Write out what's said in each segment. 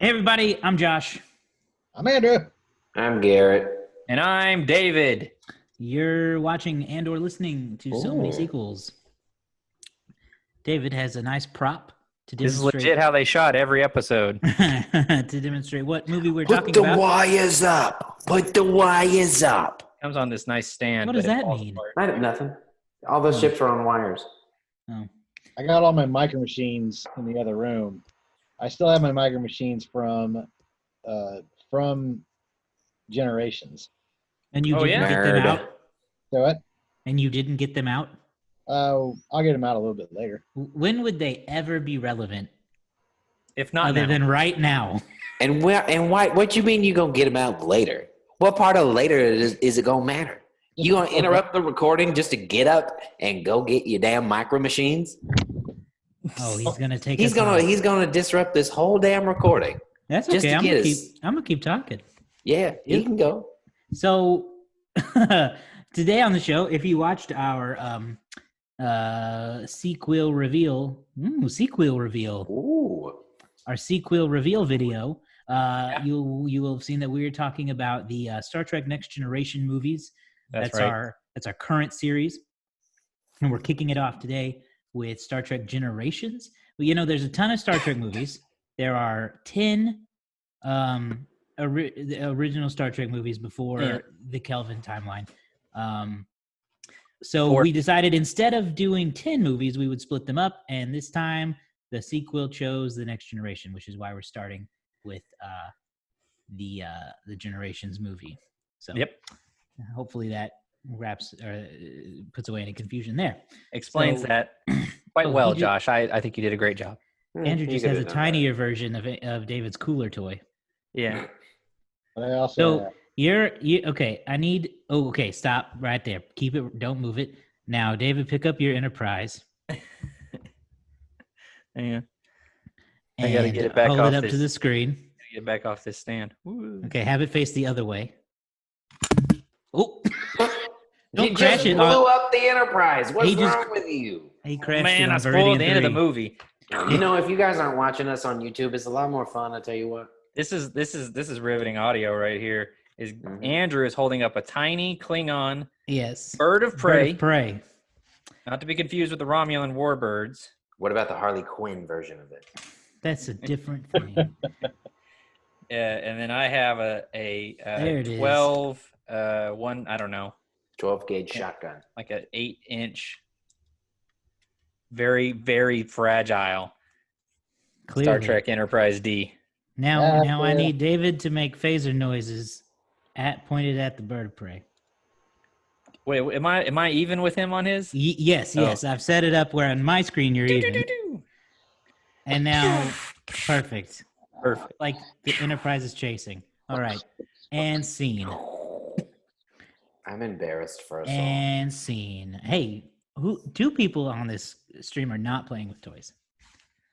Hey everybody, I'm Josh. I'm Andrew. I'm Garrett. And I'm David. You're watching and or listening to So Many Ooh. Sequels. David has a nice prop to This is demonstrate legit how they shot every episode. to demonstrate what movie we're Put talking the about. wires up. Put the wires up. Comes on this nice stand. What does but it that falls mean? apart. Nothing. All those ships are on wires. Oh, I got all my micro machines in the other room. I still have my micro machines from Generations. and you Oh, didn't yeah? get them Nerd. out? So what? And you didn't get them out? I'll get them out a little bit later. When would they ever be relevant If not other now. than right now? And why? What you mean you gonna get them out later? What part of later is it gonna matter? You gonna interrupt the recording just to get up and go get your damn micro machines? Oh, he's gonna take He's us on. gonna disrupt this whole damn recording. That's just okay. to I'm get gonna us- keep talking. Yeah, he can go. So today on the show, if you watched our sequel reveal, Ooh. our sequel reveal video, you will have seen that we were talking about the Star Trek Next Generation movies. That's right. That's our current series, and we're kicking it off today with Star Trek Generations. Well, you know, there's a ton of Star Trek movies. There are 10 the original Star Trek movies before the Kelvin timeline. So we decided instead of doing 10 movies, we would split them up. And this time the sequel chose The Next Generation, which is why we're starting with the Generations movie. So Yep. hopefully that wraps or puts away any confusion there. Explains So- that quite Oh, well, he did- Josh. I think you did a great job. Andrew You just could has a have done tinier version of David's cooler toy. Yeah. But I also So okay. Okay, stop right there. Keep it. Don't move it. Now, David, pick up your Enterprise. Yeah. I And gotta get it back hold off it up to this- the screen. Get back off this stand. Woo. Okay, have it face the other way. Oh, don't You crash just it. blew up the Enterprise. What's He just- wrong with you? He crashed Man, it I on spoiled the end of the Viridian 3. movie. You know, if you guys aren't watching us on YouTube, it's a lot more fun. I tell you what. This is riveting audio right here. Is Mhm. Andrew is holding up a tiny Klingon Yes. bird of prey, Bird of prey. not to be confused with the Romulan warbirds. What about the Harley Quinn version of it? That's a different thing. And then I have There it is. 12 one, I don't know, 12 gauge shotgun. like an 8-inch, very, very fragile Clearly. Star Trek Enterprise D. Now I Yeah. need David to make phaser noises pointed at the bird of prey. Wait, am I even with him on his? Yes. Oh. I've set it up where on my screen you're even. Doo-doo-doo-doo. And now, perfect. Perfect. Like the Enterprise is chasing. All right. And scene. I'm embarrassed for us all. And scene. Hey, two people on this stream are not playing with toys.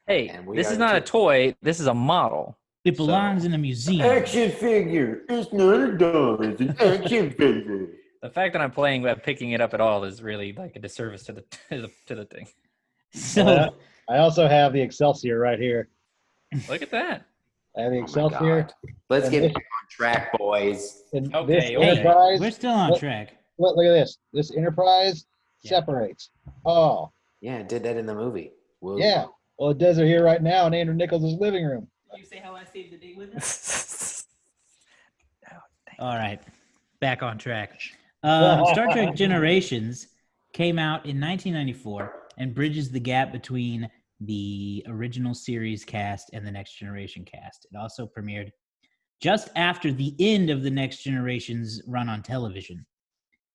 Hey, And we this is are not a too. toy. This is a model. It belongs in a museum. Action figure. It's not a doll. It's an action figure. The fact that I'm picking it up at all is really like a disservice to the to the thing. So I also have the Excelsior right here. Look at that. I have the Oh my Excelsior. God. Let's And get this- back on track, boys. And Okay, this okay. Enterprise. we're still on track. Look at this. This Enterprise Yeah. separates. Oh, Yeah, it did that in the movie. Whoa. yeah. Well, it does it here right now in Andrew Nichols' living room. Did you say how I saved the day with it? All right, back on track. Star Trek Generations came out in 1994 and bridges the gap between the original series cast and the Next Generation cast. It also premiered just after the end of the Next Generation's run on television.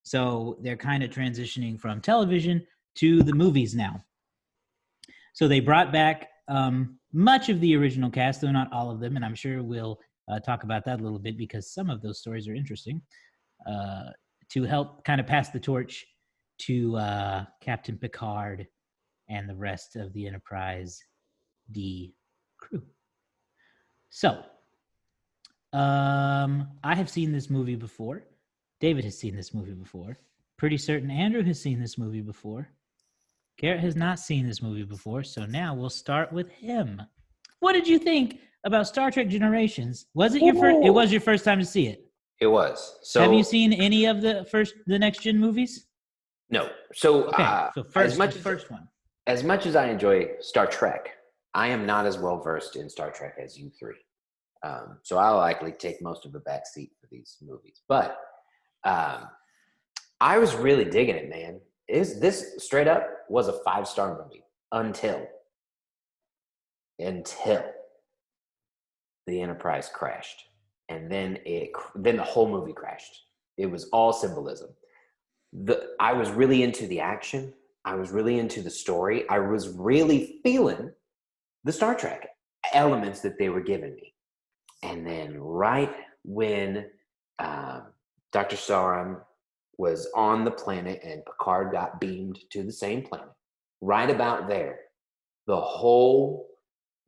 So they're kind of transitioning from television to the movies now. So they brought back much of the original cast, though not all of them, and I'm sure we'll talk about that a little bit because some of those stories are interesting, to help kind of pass the torch to Captain Picard and the rest of the Enterprise D crew. So, I have seen this movie before. David has seen this movie before. Pretty certain Andrew has seen this movie before. Garrett has not seen this movie before, so now we'll start with him. What did you think about Star Trek Generations. Was it your first? It was your first time to see it. It was. So have you seen any of the next gen movies? No. So, okay, so first one. As much as I enjoy Star Trek, I am not as well versed in Star Trek as you three. So I'll likely take most of the back seat for these movies. But I was really digging it, man. This straight up was a 5-star movie until the Enterprise crashed, and then the whole movie crashed. It was all symbolism. I was really into the action. I was really into the story. I was really feeling the Star Trek elements that they were giving me. And then right when Dr. Sarum was on the planet and Picard got beamed to the same planet, right about there, the whole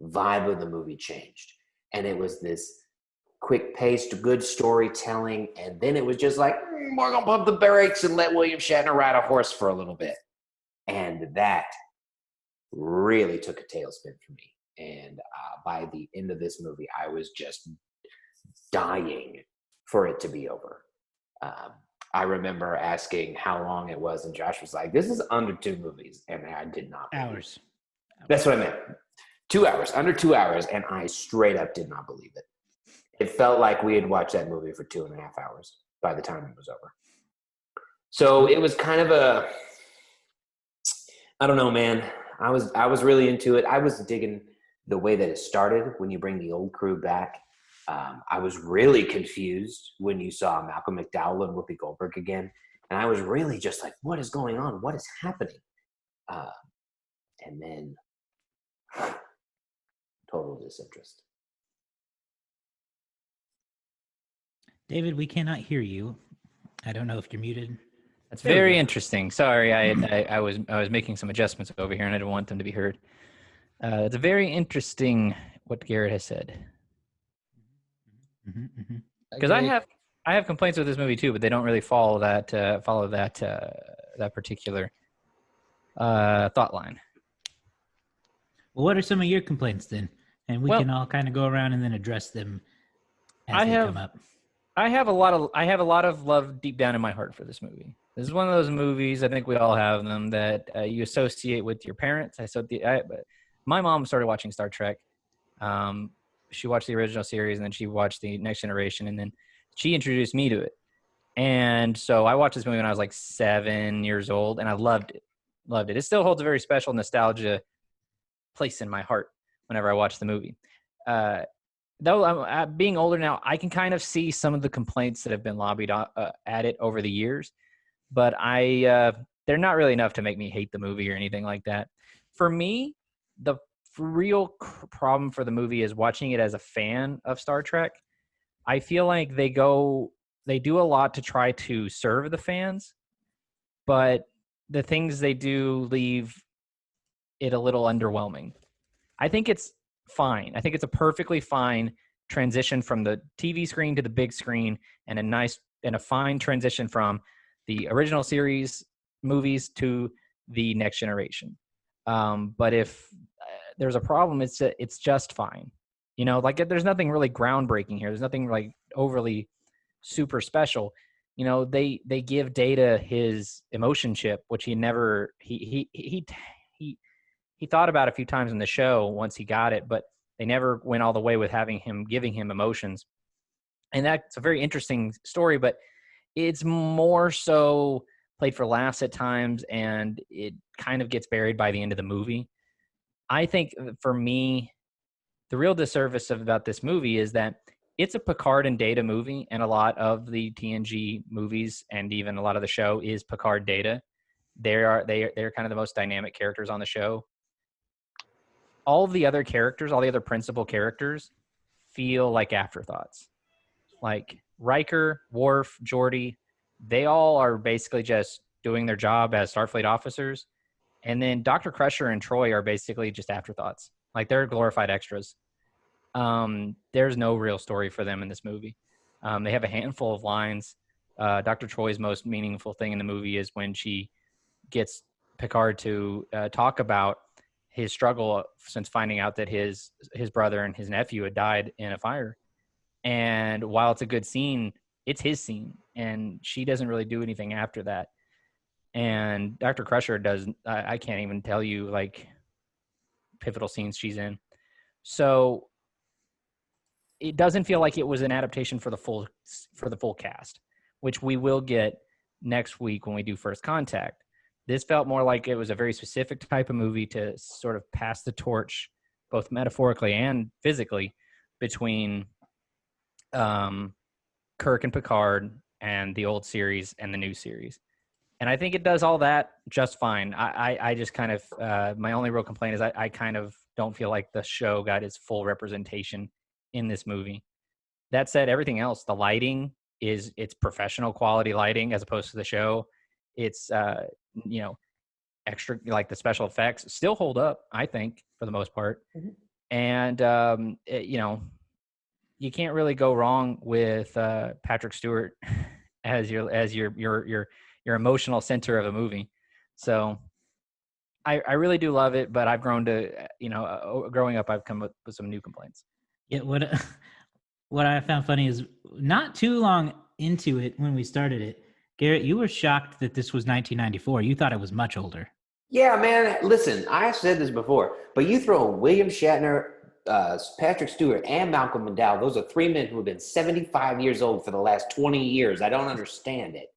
vibe of the movie changed. And it was this quick-paced, good storytelling, and then it was just like, we're going to pump the brakes and let William Shatner ride a horse for a little bit. And that really took a tailspin for me. And by the end of this movie, I was just dying for it to be over. I remember asking how long it was, and Josh was like, this is under 2 movies. And I did not. Hours. That's what I meant. 2 hours, under 2 hours, and I straight up did not believe it. It felt like we had watched that movie for 2.5 hours by the time it was over. So it was kind of I don't know, man. I was really into it. I was digging the way that it started when you bring the old crew back. I was really confused when you saw Malcolm McDowell and Whoopi Goldberg again. And I was really just like, what is going on? What is happening? And then total disinterest. David, we cannot hear you. I don't know if you're muted. That's very interesting. Sorry, I was making some adjustments over here, and I didn't want them to be heard. It's very interesting what Garrett has said. Because I have complaints with this movie too, but they don't really follow that particular thought line. Well, what are some of your complaints then? And we can all kind of go around and then address them as they come up. I have a lot of love deep down in my heart for this movie. This is one of those movies, I think we all have them, that you associate with your parents. My mom started watching Star Trek. She watched the original series, and then she watched the Next Generation, and then she introduced me to it. And so I watched this movie when I was like 7 years old, and I loved it. Loved it. It still holds a very special nostalgia place in my heart whenever I watch the movie. Though I'm being older now, I can kind of see some of the complaints that have been lobbied at it over the years, but they're not really enough to make me hate the movie or anything like that. For me, the real problem for the movie is watching it as a fan of Star Trek. I feel like they do a lot to try to serve the fans, but the things they do leave it a little underwhelming. I think it's fine. I think it's a perfectly fine transition from the TV screen to the big screen, and a fine transition from the original series movies to the Next Generation. But if there's a problem, it's just fine. You know, like there's nothing really groundbreaking here. There's nothing like overly super special. You know, they give Data his emotion chip, which he thought about a few times in the show once he got it, but they never went all the way with giving him emotions. And that's a very interesting story, but it's more so played for laughs at times, and it kind of gets buried by the end of the movie. I think for me, the real disservice about this movie is that it's a Picard and Data movie, and a lot of the TNG movies and even a lot of the show is Picard Data. They're kind of the most dynamic characters on the show. All the other characters, all the other principal characters, feel like afterthoughts. Like Riker, Worf, Geordi, they all are basically just doing their job as Starfleet officers. And then Dr. Crusher and Troy are basically just afterthoughts. Like they're glorified extras. There's no real story for them in this movie. They have a handful of lines. Dr. Troy's most meaningful thing in the movie is when she gets Picard to talk about his struggle since finding out that his brother and his nephew had died in a fire. And while it's a good scene, it's his scene, and she doesn't really do anything after that. And Dr. Crusher does, I can't even tell you like pivotal scenes she's in. So it doesn't feel like it was an adaptation for the full cast, which we will get next week when we do First Contact. This felt more like it was a very specific type of movie to sort of pass the torch, both metaphorically and physically, between Kirk and Picard and the old series and the new series. And I think it does all that just fine. I just kind of, my only real complaint is I kind of don't feel like the show got its full representation in this movie. That said, everything else, the lighting it's professional quality lighting as opposed to the show. It's, extra, like the special effects still hold up, I think, for the most part. Mm-hmm. And, you can't really go wrong with Patrick Stewart as your emotional center of a movie. So I really do love it, but I've grown to, growing up, I've come up with some new complaints. Yeah, what I found funny is not too long into it when we started it, Garrett, you were shocked that this was 1994. You thought it was much older. Yeah, man. Listen, I said this before, but you throw William Shatner, Patrick Stewart, and Malcolm McDowell. Those are three men who have been 75 years old for the last 20 years. I don't understand it.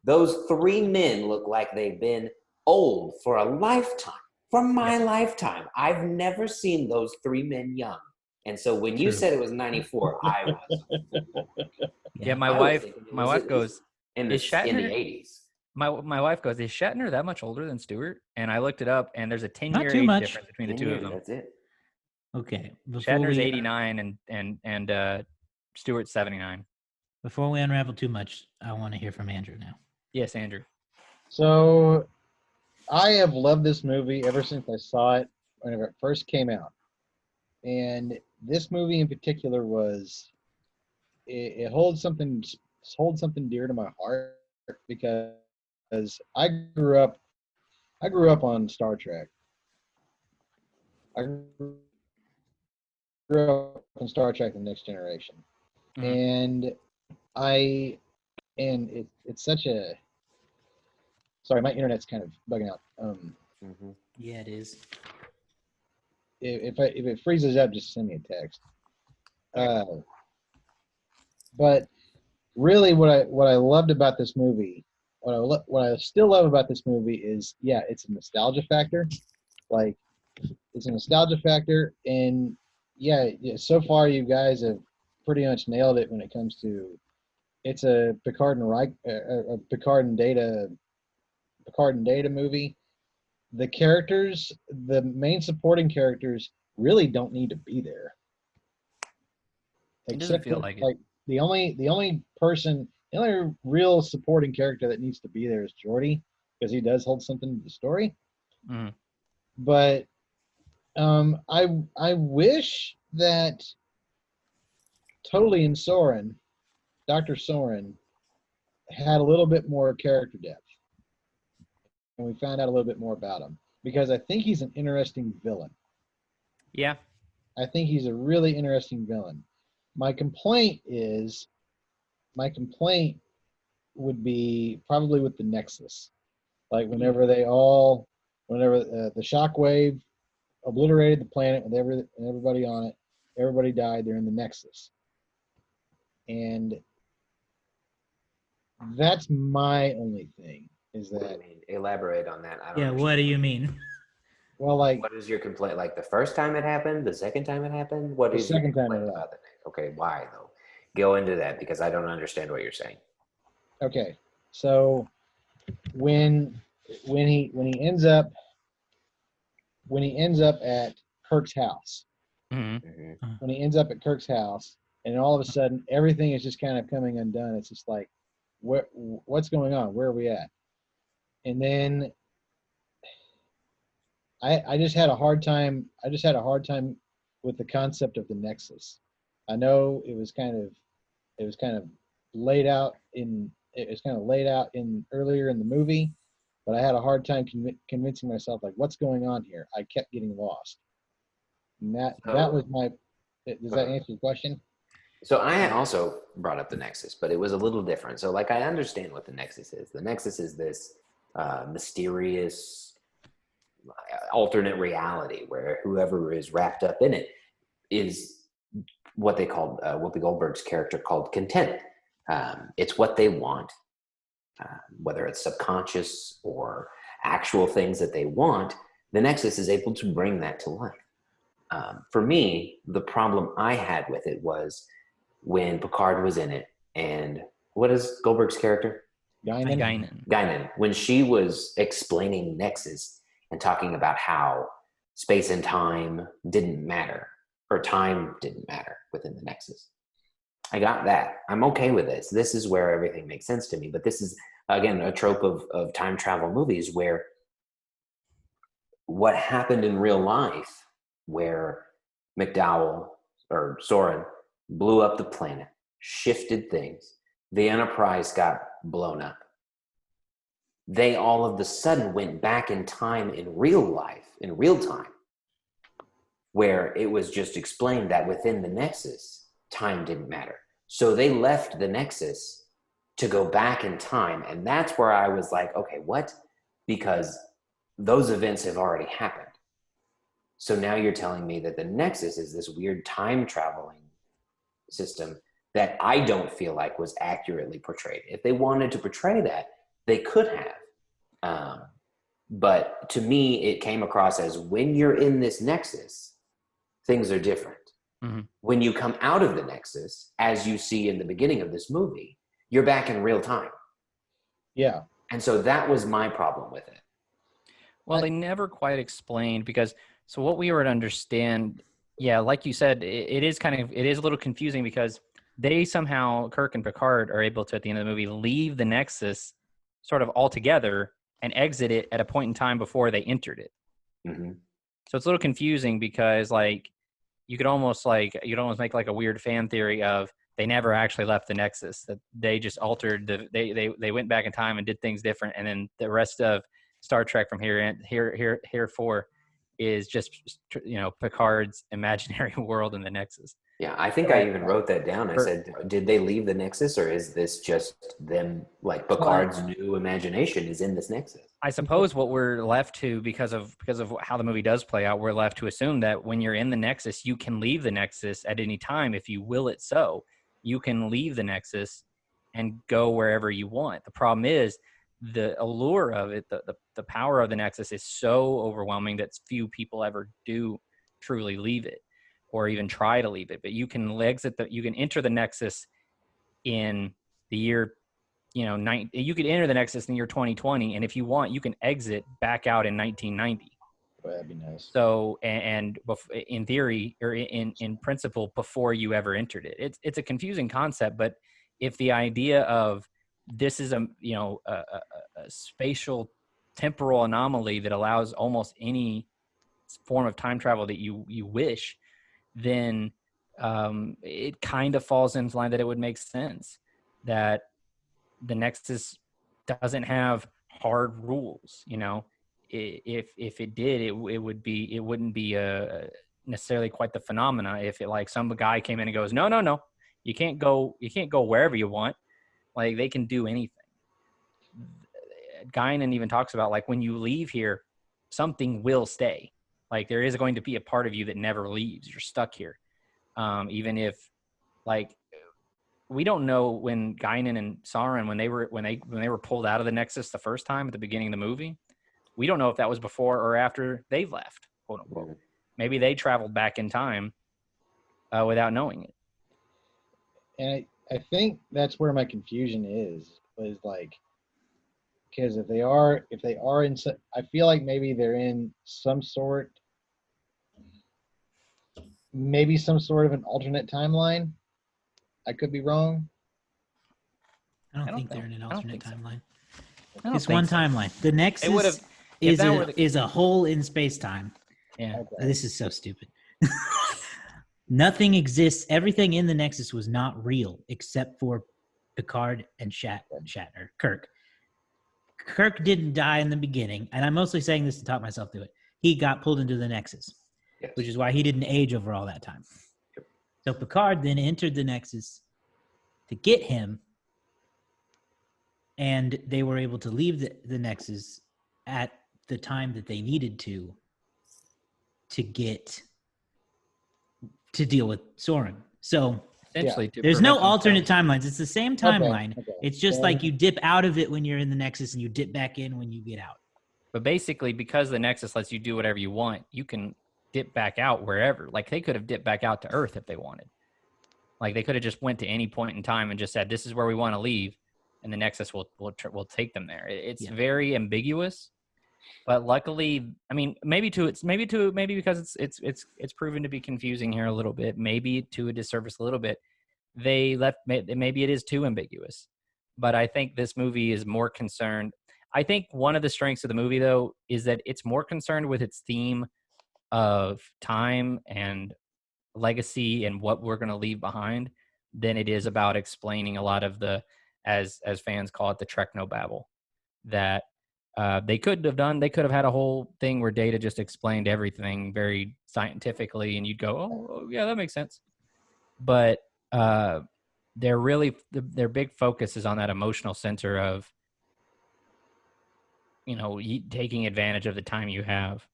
Those three men look like they've been old for a lifetime. For my lifetime. I've never seen those three men young. And so when you said it was 94, I was. Yeah, my wife goes, in the 80s. My wife goes, is Shatner that much older than Stewart? And I looked it up, and there's a 10-year age difference between the two of them. That's it. Okay. Shatner's 89 and Stewart's 79. Before we unravel too much, I want to hear from Andrew now. Yes, Andrew. So I have loved this movie ever since I saw it whenever it first came out. And this movie in particular it holds something dear to my heart because I grew up on Star Trek. I grew up on Star Trek: The Next Generation. Mm-hmm. And it's such a, sorry, my internet's kind of bugging out. Yeah, it is. If it freezes up, just send me a text. But really, what I loved about this movie, what I still love about this movie is, yeah, it's a nostalgia factor. Like, it's a nostalgia factor, and yeah, so far you guys have pretty much nailed it when it comes to, it's a Picard and Data movie. The characters, the main supporting characters, really don't need to be there. It doesn't feel like it. The only real supporting character that needs to be there is Geordi, because he does hold something to the story. Mm-hmm. But I wish that Totally and Soren, Dr. Soren, had a little bit more character depth, and we found out a little bit more about him, because I think he's an interesting villain. Yeah. I think he's a really interesting villain. My complaint would be probably with the Nexus. Like whenever the shockwave obliterated the planet with everybody on it, everybody died, they're in the Nexus. And that's my only thing, is that... What do you mean? Elaborate on that. I don't understand. What do you mean? Well, like... What is your complaint? Like the first time it happened? The second time it happened? What is your complaint about that? Okay, why though? Go into that, because I don't understand what you're saying. Okay, so when he ends up at Kirk's house, when he ends up at Kirk's house, and all of a sudden everything is just kind of coming undone. It's just like, what's going on? Where are we at? And then I just had a hard time with the concept of the Nexus. I know it was kind of laid out in earlier in the movie, but I had a hard time convincing myself, like, what's going on here? I kept getting lost. And that was my. Does that answer your question? So I had also brought up the Nexus, but it was a little different. So, like, I understand what the Nexus is. The Nexus is this mysterious alternate reality where whoever is wrapped up in it is what they called Whoopi Goldberg's character called content. It's what they want, whether it's subconscious or actual things that they want. The Nexus is able to bring that to life. For me, the problem I had with it was when Picard was in it, and what is Goldberg's character? Guinan. When she was explaining Nexus and talking about how space and time didn't matter, or time didn't matter within the Nexus. I got that. I'm okay with this. This is where everything makes sense to me. But this is, again, a trope of time travel movies where what happened in real life, where McDowell or Soren blew up the planet, shifted things, the Enterprise got blown up. They all of a sudden went back in time in real life, in real time, where it was just explained that within the Nexus, time didn't matter. So they left the Nexus to go back in time. And that's where I was like, okay, what? Because those events have already happened. So now you're telling me that the Nexus is this weird time traveling system that I don't feel like was accurately portrayed. If they wanted to portray that, they could have. But to me, it came across as when you're in this Nexus, things are different. Mm-hmm. When you come out of the Nexus, as you see in the beginning of this movie, you're back in real time. Yeah. And so that was my problem with it. Well, they never quite explained because, so what we were to understand, yeah, like you said, it is a little confusing because they somehow, Kirk and Picard are able to, at the end of the movie, leave the Nexus sort of altogether and exit it at a point in time before they entered it. Mm-hmm. So it's a little confusing because, like, you'd almost make like a weird fan theory of they never actually left the Nexus, that they just altered they went back in time and did things different, and then the rest of Star Trek from here forth is just, you know, Picard's imaginary world in the Nexus. Yeah, I think I even wrote that down. I said, did they leave the Nexus, or is this just them, like Picard's new imagination is in this Nexus? I suppose what we're left to, because of how the movie does play out, we're left to assume that when you're in the Nexus, you can leave the Nexus at any time if you will it so. You can leave the Nexus and go wherever you want. The problem is the allure of it, the power of the Nexus is so overwhelming that few people ever do truly leave it or even try to leave it. But you can you can enter the Nexus in the year, you know, you could enter the Nexus in the year 2020, and if you want, you can exit back out in 1990. Oh, that'd be nice. So, and in theory, or in principle, before you ever entered it, it's a confusing concept. But if the idea of this is a spatial temporal anomaly that allows almost any form of time travel that you wish, then it kind of falls into line that it would make sense that the Nexus doesn't have hard rules. You know, if it did, it wouldn't be necessarily quite the phenomena. If it, like, some guy came in and goes, no, you can't go wherever you want. Like, they can do anything. Guinan even talks about, like, when you leave here, something will stay. Like, there is going to be a part of you that never leaves. You're stuck here. Even if, like, we don't know when Guinan and Sauron, when they were pulled out of the Nexus the first time at the beginning of the movie, we don't know if that was before or after they left, quote unquote. Maybe they traveled back in time without knowing it. And I think that's where my confusion is like, because if they are in, I feel like maybe they're in some sort of an alternate timeline. I could be wrong. I don't think they're in an alternate timeline. So. It's one timeline. The Nexus is a hole in space-time. Yeah. Okay. This is so stupid. Nothing exists. Everything in the Nexus was not real except for Picard and Shatner, Kirk. Kirk didn't die in the beginning, and I'm mostly saying this to talk myself through it. He got pulled into the Nexus, Yes. which is why he didn't age over all that time. Yep. So Picard then entered the Nexus to get him, and they were able to leave the Nexus at the time that they needed to get to deal with Soren. So Essentially, to there's no prevent alternate themselves. timelines. It's the same timeline. Okay. It's just Then- like you dip out of it when you're in the Nexus and you dip back in when you get out. But basically, because the Nexus lets you do whatever you want, you can dip back out wherever. Like they could have dipped back out to Earth if they wanted. Like they could have just went to any point in time and just said, "This is where we want to leave," and the Nexus will take them there. It's very ambiguous, but luckily, I mean, maybe because it's proven to be confusing here a little bit. Maybe to a disservice a little bit. They left. Maybe it is too ambiguous, but I think this movie is more concerned. I think one of the strengths of the movie, though, is that it's more concerned with its theme of time and legacy and what we're going to leave behind than it is about explaining a lot of the, as fans call it, the Treknobabble that they could have done. They could have had a whole thing where Data just explained everything very scientifically, and you'd go, "Oh, yeah, that makes sense." But their big focus is on that emotional center of, taking advantage of the time you have.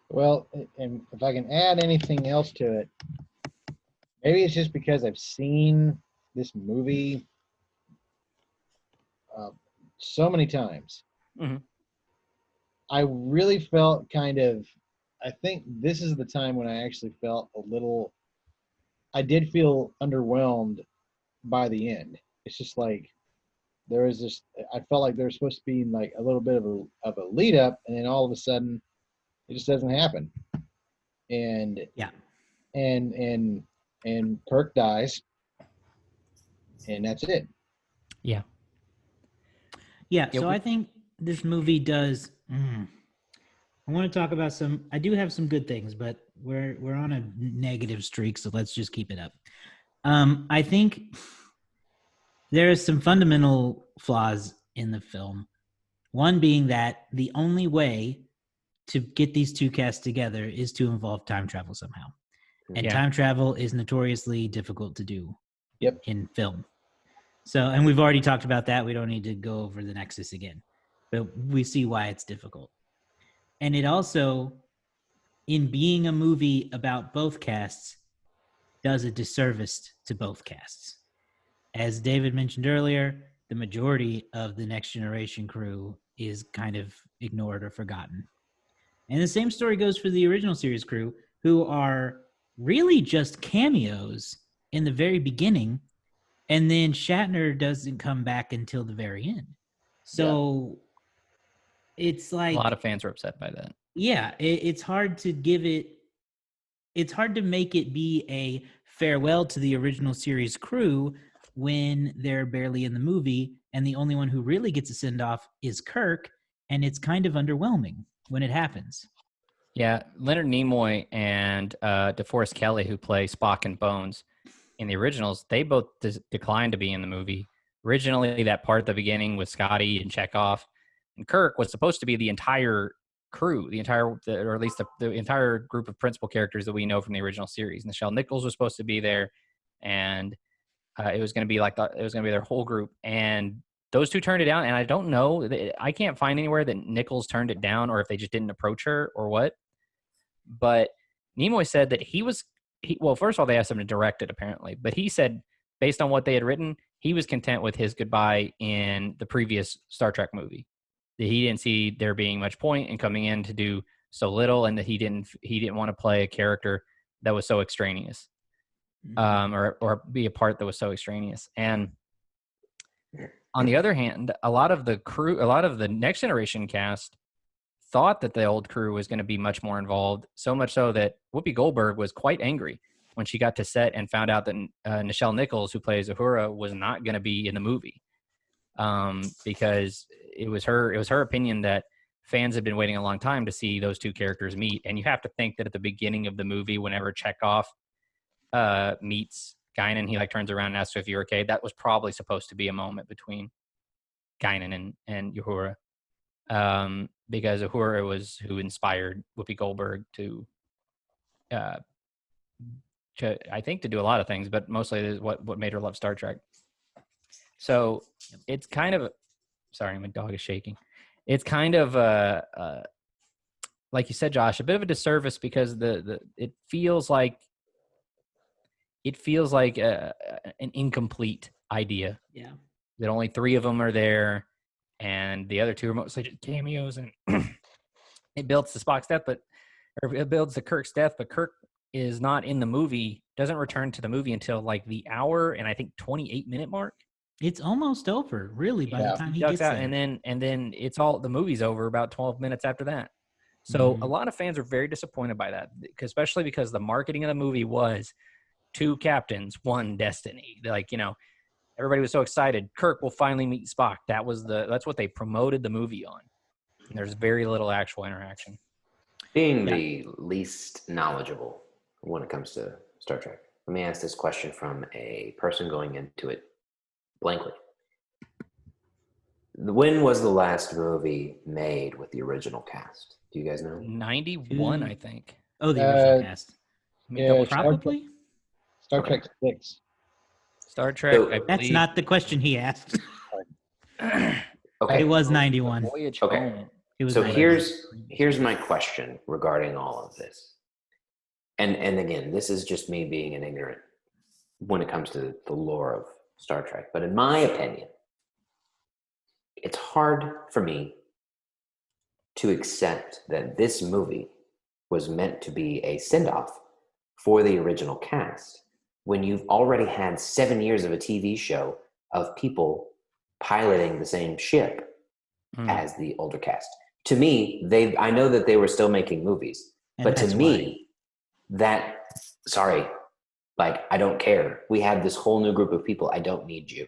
Well, and if I can add anything else to it, maybe it's just because I've seen this movie so many times. Mhm. I really felt I think this is the time when I actually felt I did feel underwhelmed by the end. It's just like, I felt like there was supposed to be like a little bit of a lead up, and then all of a sudden it just doesn't happen. And Yeah. and Kirk dies, and that's it. Yeah. Yeah, so I think this movie does. I want to talk about I do have some good things, but we're on a negative streak, so let's just keep it up. I think there are some fundamental flaws in the film. One being that the only way to get these two casts together is to involve time travel somehow. And time travel is notoriously difficult to do in film. So, and we've already talked about that. We don't need to go over the Nexus again, but we see why it's difficult. And it also, in being a movie about both casts, does a disservice to both casts. As David mentioned earlier, the majority of the Next Generation crew is kind of ignored or forgotten. And the same story goes for the original series crew, who are really just cameos in the very beginning. And then Shatner doesn't come back until the very end. So it's like... a lot of fans are upset by that. Yeah, it's hard to it's hard to make it be a farewell to the original series crew when they're barely in the movie, and the only one who really gets a send-off is Kirk, and it's kind of underwhelming when it happens. Yeah, Leonard Nimoy and DeForest Kelley, who play Spock and Bones in the originals, they both declined to be in the movie. Originally, that part at the beginning with Scotty and Chekhov and Kirk was supposed to be the entire crew, or at least the entire group of principal characters that we know from the original series. Nichelle Nichols was supposed to be there, and it was going to be their whole group. And those two turned it down, and I don't know. I can't find anywhere that Nichols turned it down, or if they just didn't approach her, or what. But Nimoy said that well, first of all, they asked him to direct it, apparently. But he said, based on what they had written, he was content with his goodbye in the previous Star Trek movie. That he didn't see there being much point in coming in to do so little, and that he didn't want to play a character that was so extraneous, or be a part that was so extraneous. And on the other hand, a lot of the Next Generation cast thought that the old crew was going to be much more involved, so much so that Whoopi Goldberg was quite angry when she got to set and found out that Nichelle Nichols, who plays Uhura, was not going to be in the movie, because it was her opinion that fans had been waiting a long time to see those two characters meet. And you have to think that at the beginning of the movie, whenever Chekhov meets Guinan, he turns around and asks if you're okay. That was probably supposed to be a moment between Guinan and Uhura, because Uhura was who inspired Whoopi Goldberg to I think to do a lot of things, but mostly is what made her love Star Trek. So it's kind of, sorry, my dog is shaking. It's kind of like you said, Josh, a bit of a disservice because it feels like an incomplete idea. Yeah. That only 3 of them are there, and the other 2 are mostly just cameos, and it builds the Spock's death, or it builds the Kirk's death, but Kirk is not in the movie, doesn't return to the movie until like the hour and I think 28-minute mark. It's almost over, really, by the time he ducks gets out, there. and then it's all, the movie's over about 12 minutes after that. So a lot of fans are very disappointed by that, especially because the marketing of the movie was 2 captains, 1 destiny. Like, everybody was so excited. Kirk will finally meet Spock. That's what they promoted the movie on. And there's very little actual interaction. Being the least knowledgeable when it comes to Star Trek, let me ask this question from a person going into it blankly. When was the last movie made with the original cast? Do you guys know? 91, I think. Oh, the original cast. Probably. Star Trek 6. Star Trek, So, I That's believe. not the question he asked. Okay. It was 91. Voyage Okay. Home. It was So 91. here's my question regarding all of this. And again, this is just me being an ignorant when it comes to the lore of Star Trek. But in my opinion, it's hard for me to accept that this movie was meant to be a send-off for the original cast when you've already had 7 years of a TV show of people piloting the same ship as the older cast. To me, I know that they were still making movies, but to me, I don't care. We have this whole new group of people. I don't need you.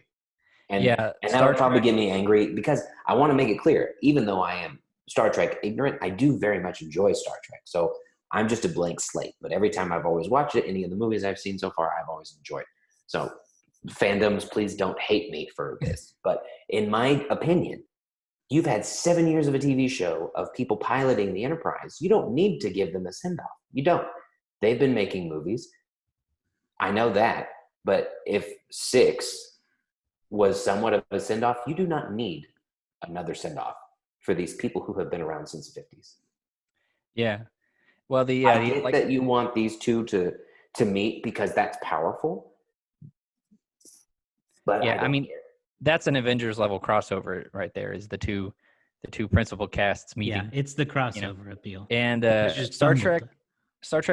And that would probably get me angry because I want to make it clear, even though I am Star Trek ignorant, I do very much enjoy Star Trek. So I'm just a blank slate, but every time I've always watched it, any of the movies I've seen so far, I've always enjoyed. So fandoms, please don't hate me for this. But in my opinion, you've had 7 years of a TV show of people piloting the Enterprise. You don't need to give them a send-off. You don't. They've been making movies. I know that. But if 6 was somewhat of a send-off, you do not need another send-off for these people who have been around since the 50s. Yeah. Well, I get that you want these 2 to meet because that's powerful. But yeah, I mean, that's an Avengers level crossover right there. Is the two principal casts meeting? Yeah, it's the crossover appeal. And Star Trek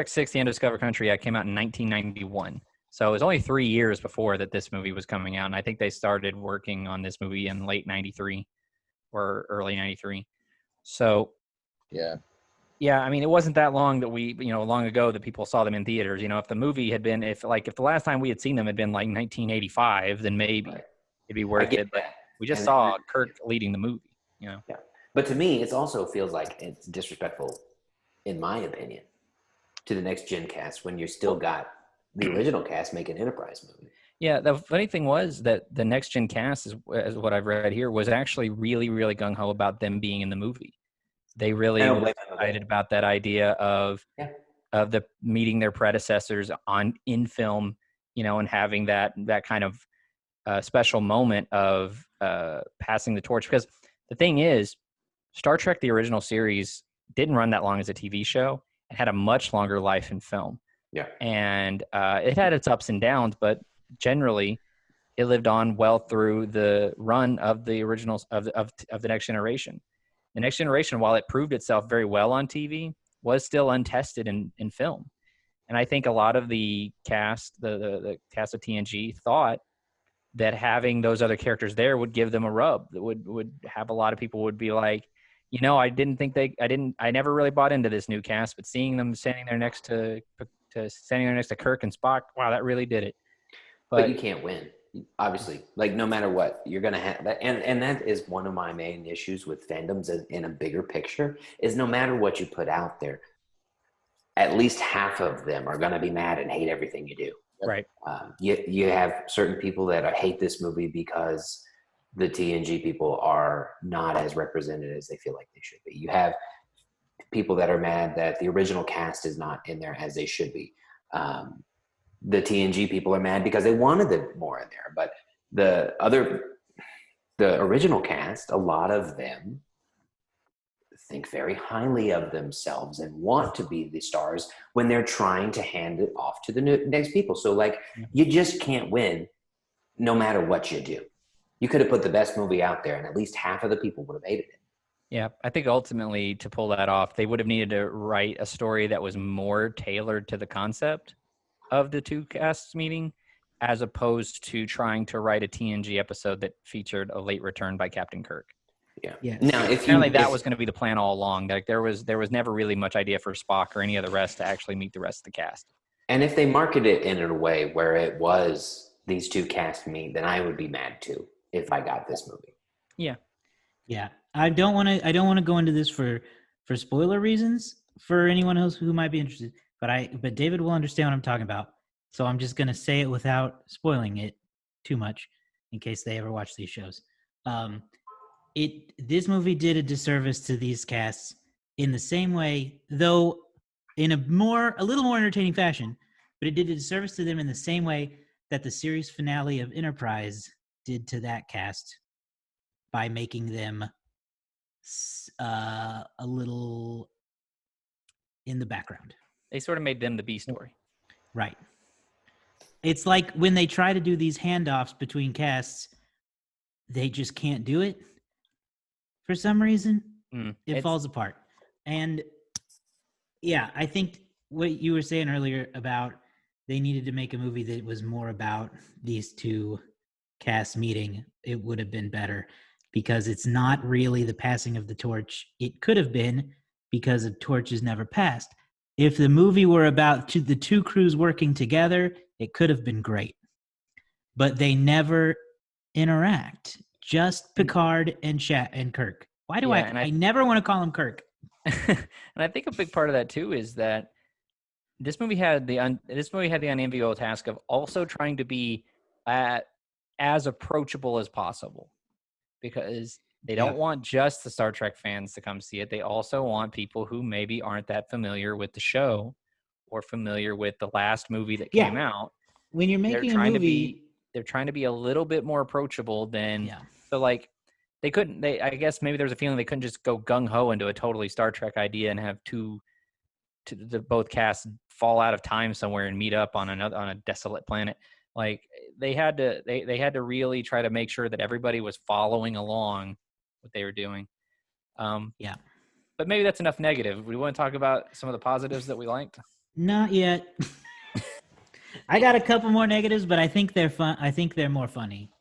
6: The Undiscovered Country came out in 1991. So it was only 3 years before that this movie was coming out, and I think they started working on this movie in late '93 or early '93. So yeah, I mean, it wasn't that long that long ago that people saw them in theaters. If the movie had been, if the last time we had seen them had been like 1985, then maybe it'd be worth it. But we just saw Kirk leading the movie, Yeah. But to me, it also feels like it's disrespectful, in my opinion, to the next gen cast when you still got the original cast making Enterprise movie. Yeah, the funny thing was that the next gen cast, as what I've read here, was actually really, really gung ho about them being in the movie. They really were excited about that idea of the meeting their predecessors in film, and having that kind of special moment of passing the torch. Because the thing is, Star Trek, the original series, didn't run that long as a TV show. It had a much longer life in film. Yeah. And it had its ups and downs, but generally it lived on well through the run of the originals of the Next Generation. The Next Generation, while it proved itself very well on TV, was still untested in film. And I think a lot of the cast, the cast of TNG, thought that having those other characters there would give them a rub. That would have a lot of people would be like, I never really bought into this new cast, but seeing them standing there next to Kirk and Spock, wow, that really did it. But you can't win. Obviously, no matter what, you're going to have that. And that is one of my main issues with fandoms in a bigger picture is no matter what you put out there, at least half of them are going to be mad and hate everything you do. Right. You have certain people that hate this movie because the TNG people are not as represented as they feel like they should be. You have people that are mad that the original cast is not in there as they should be. The TNG people are mad because they wanted them more in there, but the original cast, a lot of them think very highly of themselves and want to be the stars when they're trying to hand it off to the next people. So like, you just can't win no matter what you do. You could have put the best movie out there and at least half of the people would have hated it. Yeah, I think ultimately to pull that off, they would have needed to write a story that was more tailored to the concept of the two casts meeting, as opposed to trying to write a TNG episode that featured a late return by Captain Kirk. Yeah. Yes. Now, Apparently that was going to be the plan all along. Like there was never really much idea for Spock or any of the rest to actually meet the rest of the cast. And if they marketed it in a way where it was these two cast meet, then I would be mad too if I got this movie. Yeah. Yeah. I don't want to go into this for spoiler reasons for anyone else who might be interested, but David will understand what I'm talking about. So I'm just going to say it without spoiling it too much in case they ever watch these shows. This movie did a disservice to these casts in the same way, though in a little more entertaining fashion, but it did a disservice to them in the same way that the series finale of Enterprise did to that cast by making them a little in the background. They sort of made them the B story. Right. It's like when they try to do these handoffs between casts, they just can't do it. For some reason, it falls apart. And yeah, I think what you were saying earlier about they needed to make a movie that was more about these two casts meeting, it would have been better because it's not really the passing of the torch. It could have been because the torch is never passed. If the movie were about the two crews working together, it could have been great. But they never interact. Just Picard and Kirk. Why do I never want to call him Kirk? And I think a big part of that too is that this movie had the unenviable task of also trying to be as approachable as possible, because they don't want just the Star Trek fans to come see it. They also want people who maybe aren't that familiar with the show or familiar with the last movie that came out. When you're making a movie, they're trying to be a little bit more approachable than so like I guess maybe there's a feeling they couldn't just go gung-ho into a totally Star Trek idea and have both casts fall out of time somewhere and meet up on a desolate planet. Like they had to really try to make sure that everybody was following along what they were doing. But maybe that's enough negative. We want to talk about some of the positives that we liked? Not yet. I got a couple more negatives, but I think they're fun. I think they're more funny.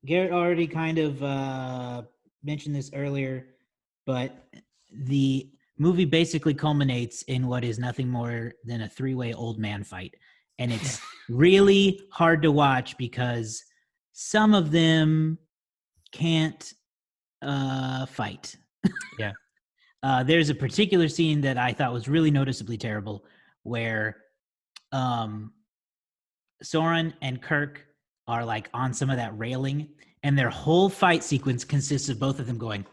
Garrett already kind of mentioned this earlier, but the movie basically culminates in what is nothing more than a three-way old man fight. And it's really hard to watch because some of them can't fight. Yeah. There's a particular scene that I thought was really noticeably terrible where Soren and Kirk are like on some of that railing and their whole fight sequence consists of both of them going.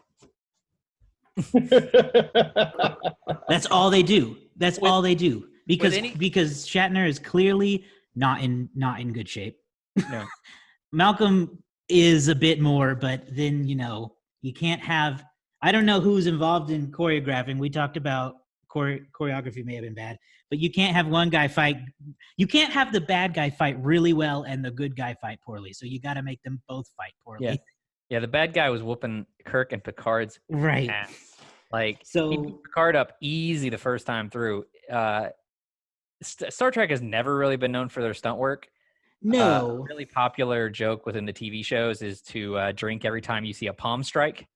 That's all they do. That's all they do. Because Shatner is clearly not in good shape. No. Malcolm is a bit more, but then you can't have. I don't know who's involved in choreographing. We talked about choreography may have been bad, but you can't have one guy fight. You can't have the bad guy fight really well and the good guy fight poorly. So you got to make them both fight poorly. Yeah. The bad guy was whooping Kirk and Picard's ass. Like, so he beat Picard up easy the first time through. Star Trek has never really been known for their stunt work. No. A really popular joke within the TV shows is to drink every time you see a palm strike.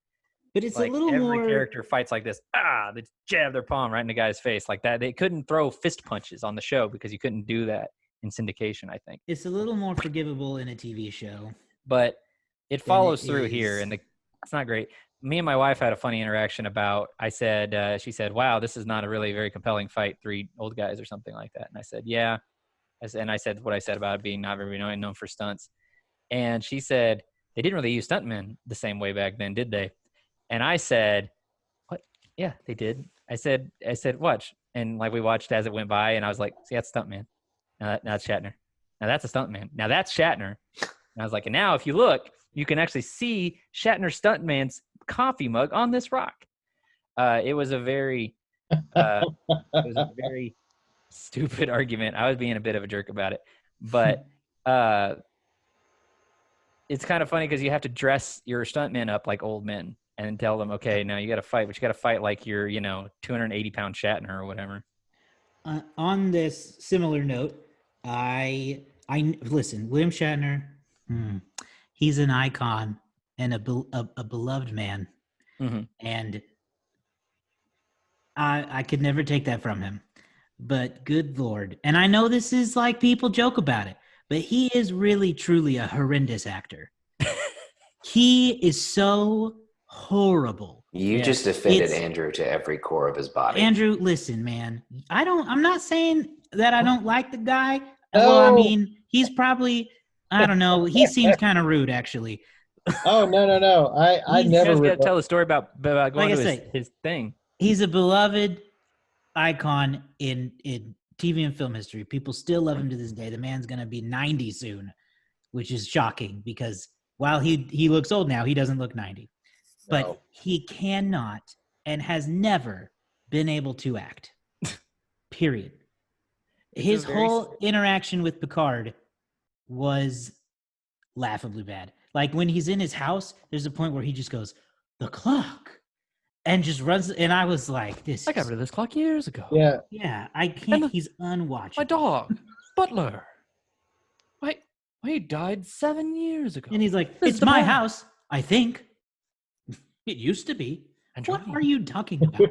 But it's like a little every more. Character fights like this. They jab their palm right in the guy's face like that. They couldn't throw fist punches on the show because you couldn't do that in syndication, I think. It's a little more forgivable in a TV show. But it follows through here, and it's not great. Me and my wife had a funny interaction about, she said, wow, this is not a really very compelling fight, three old guys or something like that. And I said, yeah. And I said what I said about it being not very known for stunts. And she said, they didn't really use stuntmen the same way back then, did they? And I said, what? Yeah, they did. I said, watch. And like we watched as it went by, and I was like, see, that's stuntman. Now that's Shatner. Now that's a stuntman. Now that's Shatner. And I was like, and now if you look, you can actually see Shatner stuntman's coffee mug on this rock. It was a very stupid argument. I was being a bit of a jerk about it, but it's kind of funny because you have to dress your stuntmen up like old men and tell them, okay, now you got to fight, but you got to fight like you're, 280-pound Shatner or whatever. On this similar note, I listen, William Shatner, he's an icon and a beloved man. Mm-hmm. And I could never take that from him, but good Lord. And I know this is like people joke about it, but he is really, truly a horrendous actor. He is so horrible. You just offended Andrew to every core of his body. Andrew, listen, man, I'm not saying that I don't like the guy. No. Well, I mean, he's probably, I don't know. He seems kind of rude, actually. Oh, no. I never. You guys got to tell the story about going Like to his thing. He's a beloved icon in TV and film history. People still love him to this day. The man's going to be 90 soon, which is shocking because while he looks old now, he doesn't look 90. But No. he cannot and has never been able to act. Period. His whole interaction with Picard was laughably bad. Like when he's in his house, there's a point where he just goes, "The clock," and just runs. And I was like, "This." I got rid of this clock years ago. Yeah. I can't. He's unwatchable. My dog, Butler. Why? He died 7 years ago. And he's like, This "It's is my bad. house. I think it used to be." What Andromeda. are you talking about?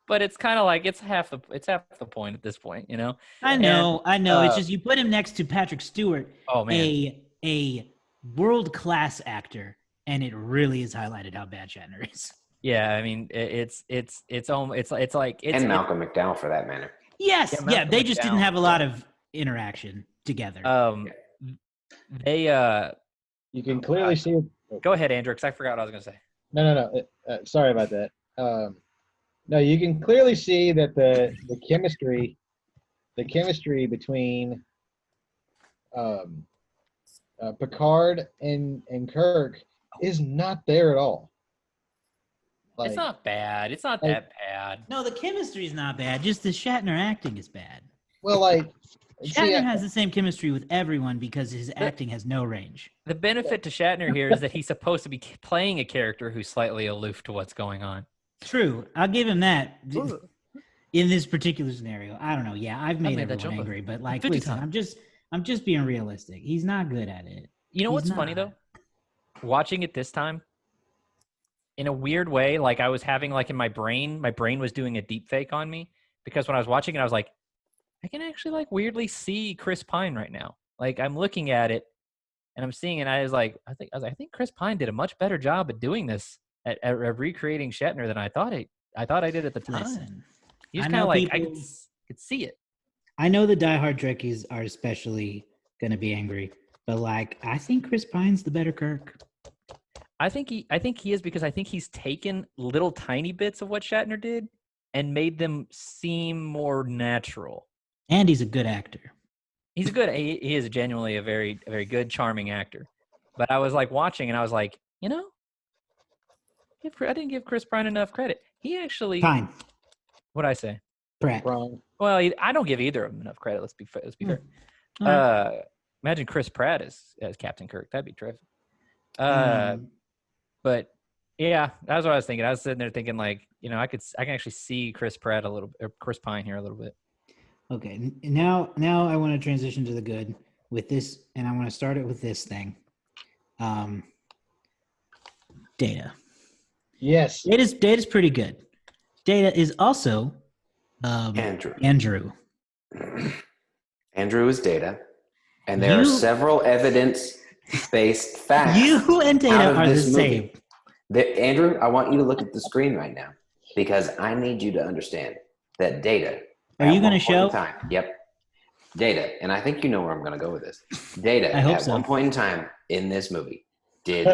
But it's kind of like it's half the point at this point, I know. It's uh, just you put him next to Patrick Stewart, Oh man, a world-class actor, and it really is highlighted how bad Shatner is. yeah. I mean, it's like And Malcolm McDowell for that matter. Yes, Yeah, Malcolm they just didn't McDowell. have a lot of interaction together. They You can clearly see it. go ahead, Andrew, because I forgot what I was gonna say. No. Sorry about that. No, you can clearly see that the chemistry between Picard and Kirk is not there at all. Like, It's not bad. It's not that bad. No, the chemistry's not bad. Just the Shatner acting is bad. well, like Shatner has the same chemistry with everyone because his acting has no range. The benefit to Shatner here is that he's supposed to be playing a character who's slightly aloof to what's going on. True, I'll give him that. In this particular scenario, I don't know. Yeah, I've made made that everyone jump angry, but like, 50 listen, I'm just being realistic. He's not good at it. You know He's what's funny though? Watching it this time, in a weird way, like I was having like in my brain was doing a deep fake on me because when I was watching it, I was like, I can actually like weirdly see Chris Pine right now. Like I'm looking at it and I'm seeing it. And I think Chris Pine did a much better job at doing this at recreating Shatner than I thought I did at the time. Listen, He's I kind of know like I people- could see it. I know the diehard Trekkies are especially gonna be angry, but like, I think Chris Pine's the better Kirk. I think he is because I think he's taken little tiny bits of what Shatner did and made them seem more natural. And he's a good actor. He is genuinely a very, very good, charming actor. But I was like watching and I was like, I didn't give Chris Pine enough credit. He actually, Pine. what'd I say? Pratt. wrong. Well, I don't give either of them enough credit. Let's be fair. All right. Imagine Chris Pratt as Captain Kirk. That'd be terrific. But yeah, that's what I was thinking. I was sitting there thinking like, I can actually see Chris Pratt a little, or Chris Pine here a little bit. Okay, now I want to transition to the good with this, and I want to start it with this thing. Data. Yes. Data's pretty good. Data is also Andrew. Andrew. Andrew is Data, and there are several evidence-based facts. You and out Data of are the this same. movie. Andrew, I want you to look at the screen right now because I need you to understand that Data. Are you going to show? Yep. Data, and I think you know where I'm going to go with this. Data, I hope at so. one point in time in this movie, did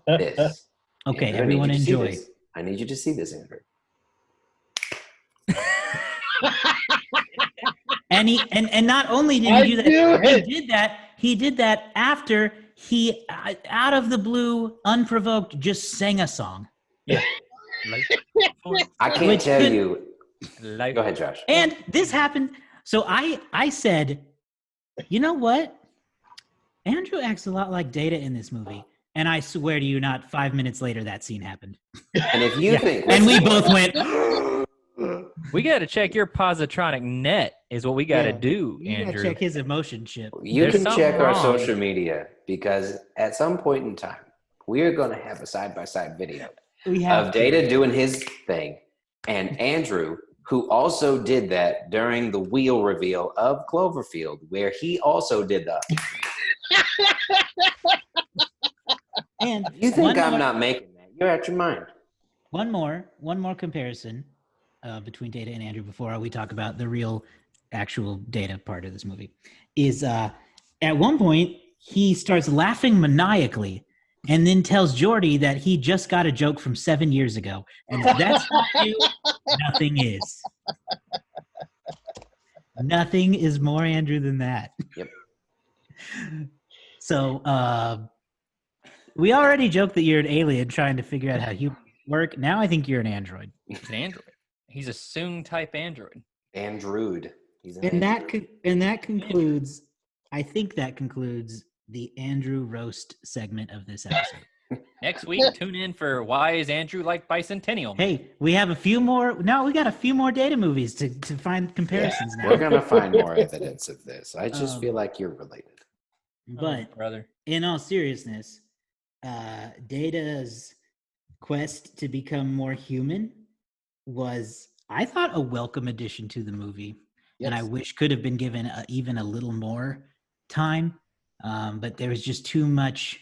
this. Okay, Andrew, everyone I need you to see enjoy. this. I need you to see this, Andrew. And not only did I he do that, knew it. he did that after he, out of the blue, unprovoked, just sang a song. Yeah. I can't Which tell could- you. Go ahead, Josh. And this happened. So I said, you know what? Andrew acts a lot like Data in this movie. And I swear to you, not 5 minutes later, that scene happened. And if you think, And we both went, We got to check your positronic net is what we got to Yeah. do, you gotta Andrew. check his emotion chip. you There's can something check our wrong. social media, because at some point in time, we are going to have a side-by-side video We have of to. Data doing his thing, and Andrew, who also did that during the wheel reveal of Cloverfield, where he also did the. And You think I'm more- not making that? You're out your mind. One more comparison between Data and Andrew before we talk about the real, actual Data part of this movie is at one point he starts laughing maniacally and then tells Jordy that he just got a joke from 7 years ago, and if that's not you, nothing is. Nothing is more Andrew than that. Yep. So we already joked that you're an alien trying to figure out how humans work. Now I think you're an android. He's an android. He's a Soong type android. Android. He's an And android. that concludes. I think that concludes the Andrew roast segment of this episode. Next week, tune in for Why is Andrew like Bicentennial? Hey, we have a few more. No, we got a few more Data movies to find comparisons We're now. gonna find more evidence of this. I just feel like you're related. But brother. in all seriousness, Data's quest to become more human was, I thought, a welcome addition to the movie. Yes. And I wish could have been given even a little more time. But there was just too much.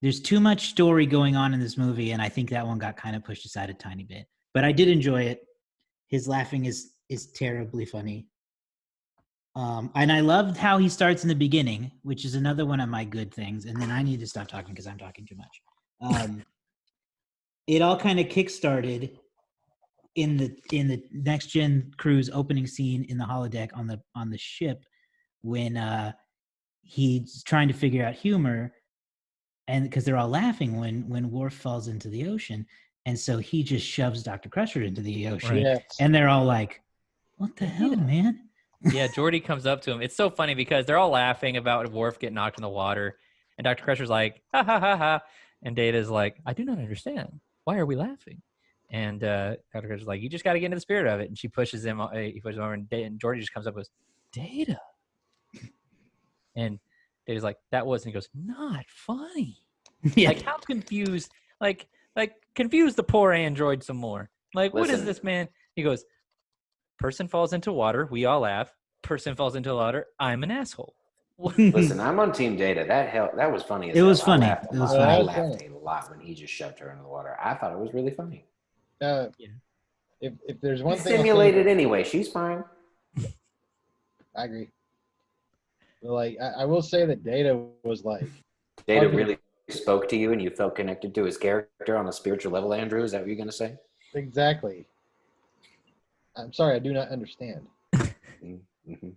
There's too much story going on in this movie, and I think that one got kind of pushed aside a tiny bit. But I did enjoy it. His laughing is terribly funny. And I loved how he starts in the beginning, which is another one of my good things. And then I need to stop talking because I'm talking too much. It all kind of kickstarted in the Next Gen Crew's opening scene in the holodeck on the ship when he's trying to figure out humor, and because they're all laughing when Worf falls into the ocean, and so he just shoves Dr. Crusher into the ocean, Yes. and they're all like, "What the hell, man?" Yeah, Jordy comes up to him. It's so funny because they're all laughing about Worf getting knocked in the water, and Dr. Crusher's like, ha ha ha ha, and Data's like, I do not understand. Why are we laughing? And Dr. Crusher's like, you just got to get into the spirit of it. And she pushes him. He pushes him over, and Jordy just comes up with, Data. And Data's like, that was, and he goes, not funny. Yeah. Like, how confused? Like confuse the poor android some more. Like, what is Listen. this, man? He goes, person falls into water, we all laugh. Person falls into water, I'm an asshole. Listen, I'm on Team Data. That was funny. As It was hell. funny. I laughed a It was lot. funny. I It was laughed funny. a lot when he just shoved her into the water. I thought it was really funny. Yeah. If there's one He's thing, simulated anyway. She's fine. I agree. But, like, I will say that Data was like, Data Okay. really spoke to you, and you felt connected to his character on a spiritual level. Andrew, is that what you're gonna say? exactly. I'm sorry, I do not understand. Mm-hmm.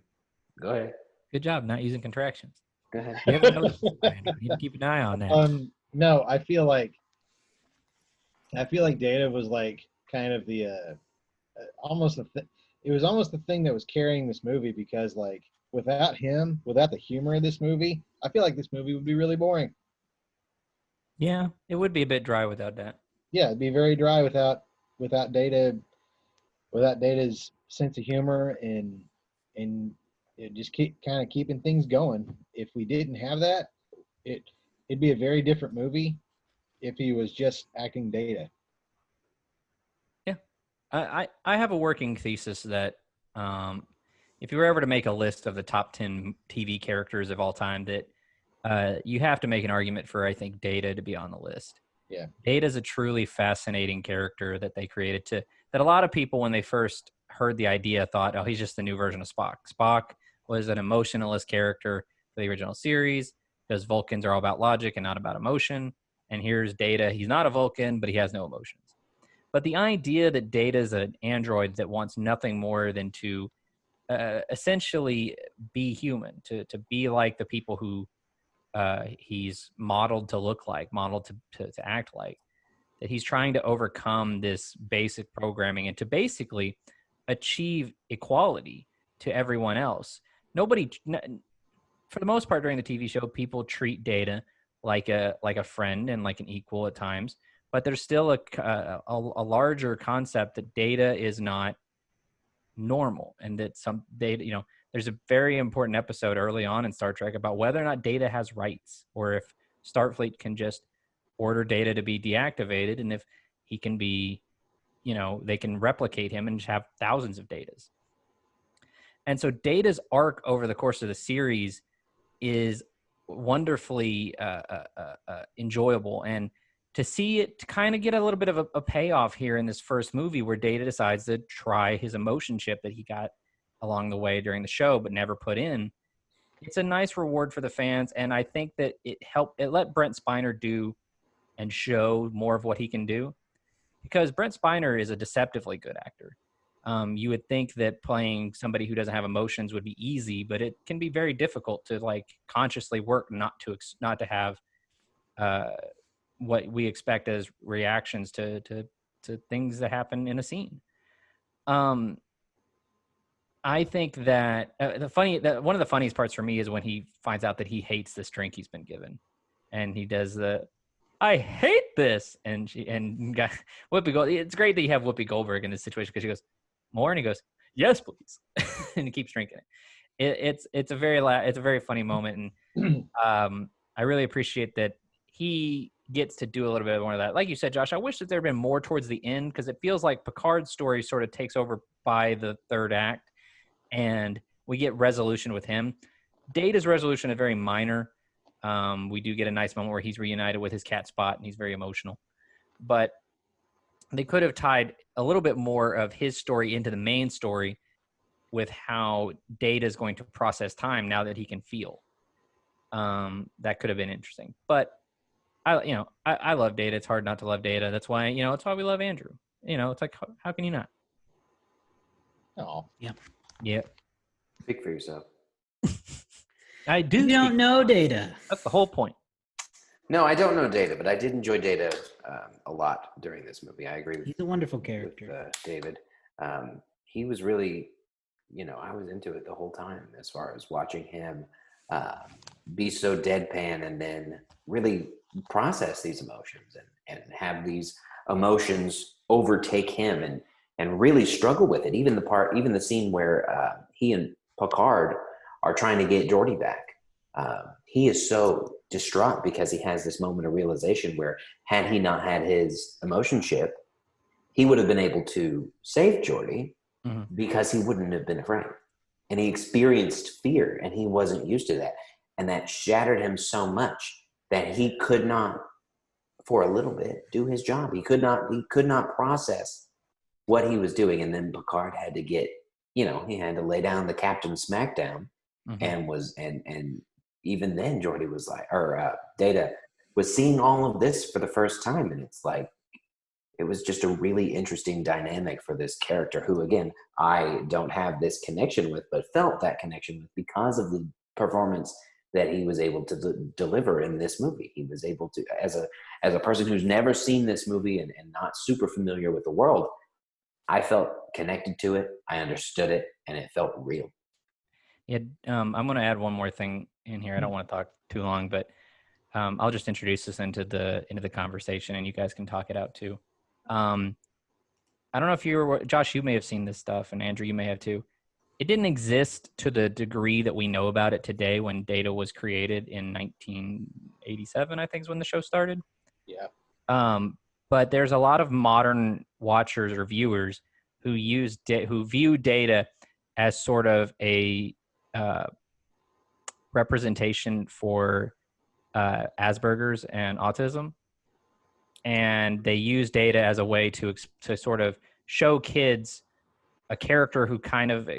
Go ahead. Good job not using contractions. Go ahead. You haven't noticed, Andrew. You need to keep an eye on that. No, I feel like Data was like kind of the it was almost the thing that was carrying this movie, because like without him, without the humor of this movie, I feel like this movie would be really boring. Yeah, it would be a bit dry without that. Yeah, it'd be very dry without Data's sense of humor and it just kind of keeping things going. If we didn't have that, it'd be a very different movie if he was just acting Data. I have a working thesis that if you were ever to make a list of the top 10 TV characters of all time, that you have to make an argument for, I think, Data to be on the list. Yeah. Data is a truly fascinating character that they created that a lot of people, when they first heard the idea thought, oh, he's just the new version of Spock. Spock was an emotionless character for the original series because Vulcans are all about logic and not about emotion. And here's Data. He's not a Vulcan, but he has no emotions. But the idea that Data is an android that wants nothing more than to essentially be human, to be like the people who he's modeled to look like, modeled to act like, that he's trying to overcome this basic programming and to basically achieve equality to everyone else. Nobody, for the most part during the TV show, people treat Data like a friend and like an equal at times, but there's still a larger concept that Data is not normal, and that some Data, you know, there's a very important episode early on in Star Trek about whether or not Data has rights, or if Starfleet can just order Data to be deactivated, and if he can be, you know, they can replicate him and just have thousands of Datas. And so Data's arc over the course of the series is wonderfully enjoyable, and to see it to kind of get a little bit of a payoff here in this first movie where Data decides to try his emotion chip that he got along the way during the show but never put in. It's a nice reward for the fans, and I think that it let Brent Spiner do and show more of what he can do, because Brent Spiner is a deceptively good actor. You would think that playing somebody who doesn't have emotions would be easy, but it can be very difficult to like consciously work not to have what we expect as reactions to things that happen in a scene. I think that one of the funniest parts for me is when he finds out that he hates this drink he's been given, and he does the "I hate this," and Whoopi Goldberg. It's great that you have Whoopi Goldberg in this situation because she goes, "More," and he goes, "Yes, please," and he keeps drinking it. It's a very funny moment, and I really appreciate that he gets to do a little bit more of that. Like you said, Josh, I wish that there had been more towards the end, because it feels like Picard's story sort of takes over by the third act, and we get resolution with him. Data's resolution is very minor. We do get a nice moment where he's reunited with his cat Spot, and he's very emotional. But they could have tied a little bit more of his story into the main story with how Data is going to process time now that he can feel. That could have been interesting. But I love Data. It's hard not to love Data. That's why, it's why we love Andrew. It's like, how can you not? Oh, yeah. Yeah. Speak for yourself. I do. You don't know Data. That's the whole point. No, I don't know Data, but I did enjoy Data a lot during this movie. I agree with. He's a wonderful character. With, David. He was really, I was into it the whole time as far as watching him be so deadpan and then really process these emotions and have these emotions overtake him and really struggle with it. Even the scene where he and Picard are trying to get Geordi back. He is so distraught because he has this moment of realization where, had he not had his emotion chip, he would have been able to save Geordi because he wouldn't have been afraid. And he experienced fear, and he wasn't used to that. And that shattered him so much that he could not, for a little bit, do his job. He could not process what he was doing. And then Picard had to get, he had to lay down the Captain Smackdown, and even then Geordi was like, Data was seeing all of this for the first time. And it's like, it was just a really interesting dynamic for this character who, again, I don't have this connection with, but felt that connection with because of the performance that he was able to deliver in this movie. He was able to, as a person who's never seen this movie and not super familiar with the world, I felt connected to it. I understood it, and it felt real. Yeah, I'm going to add one more thing in here. I don't want to talk too long, but I'll just introduce this into the conversation, and you guys can talk it out too. I don't know if Josh, you may have seen this stuff, and Andrew, you may have too. It didn't exist to the degree that we know about it today when Data was created in 1987, I think is when the show started. yeah. But there's a lot of modern watchers or viewers who view Data as sort of a representation for Asperger's and autism. And they use Data as a way to sort of show kids a character who kind of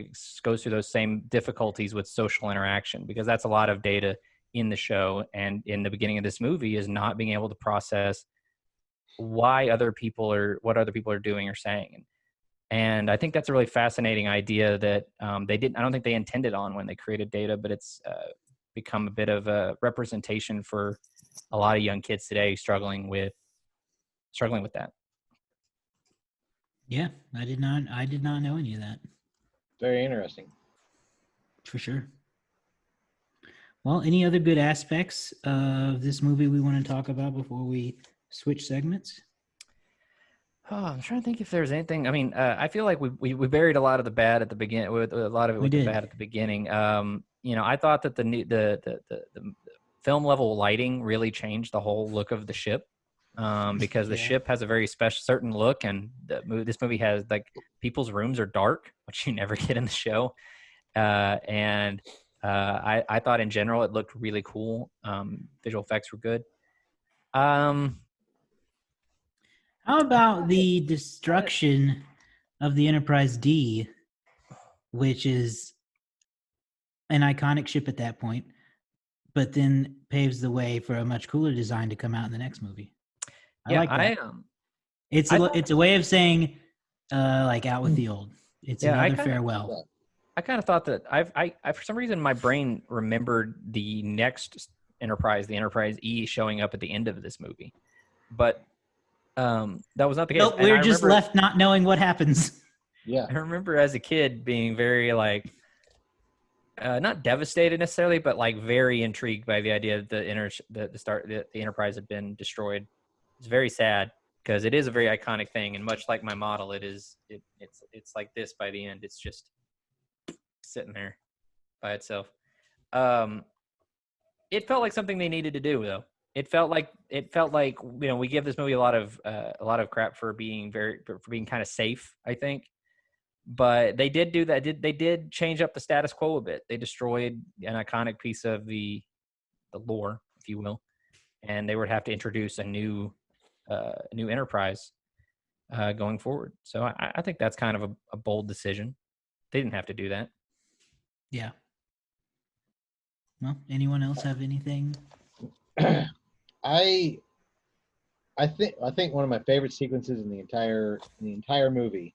goes through those same difficulties with social interaction, because that's a lot of data in the show. And in the beginning of this movie is not being able to process what other people are doing or saying. And I think that's a really fascinating idea that I don't think they intended on when they created data, but it's become a bit of a representation for a lot of young kids today struggling with that. Yeah, I did not know any of that. Very interesting. For sure. Well, any other good aspects of this movie we want to talk about before we switch segments? Oh, I'm trying to think if there's anything. I mean, I feel like we buried a lot of the bad at the beginning. With a lot of it with the bad at the beginning. I thought that the film level lighting really changed the whole look of the ship, because the ship has a very special certain look, and this movie has like people's rooms are dark, which you never get in the show. I thought in general it looked really cool. Visual effects were good. How about the destruction of the Enterprise D, which is an iconic ship at that point, but then paves the way for a much cooler design to come out in the next movie? I like that. It's a way of saying, like, out with the old. It's another farewell. I kind of thought that I for some reason my brain remembered the next Enterprise, the Enterprise E, showing up at the end of this movie, but that was not the case. Nope, we're just left not knowing what happens. Yeah, I remember as a kid being very like not devastated necessarily, but like very intrigued by the idea that the Enterprise had been destroyed. It's very sad because it is a very iconic thing, and much like my model, it's like this by the end. It's just sitting there by itself. It felt like something they needed to do, though. It felt like we give this movie a lot of crap for being kind of safe, I think, but they did do that. They did change up the status quo a bit. They destroyed an iconic piece of the lore, if you will, and they would have to introduce a new Enterprise going forward. So I think that's kind of a bold decision. They didn't have to do that. Yeah. Well, anyone else have anything? I think one of my favorite sequences in the entire movie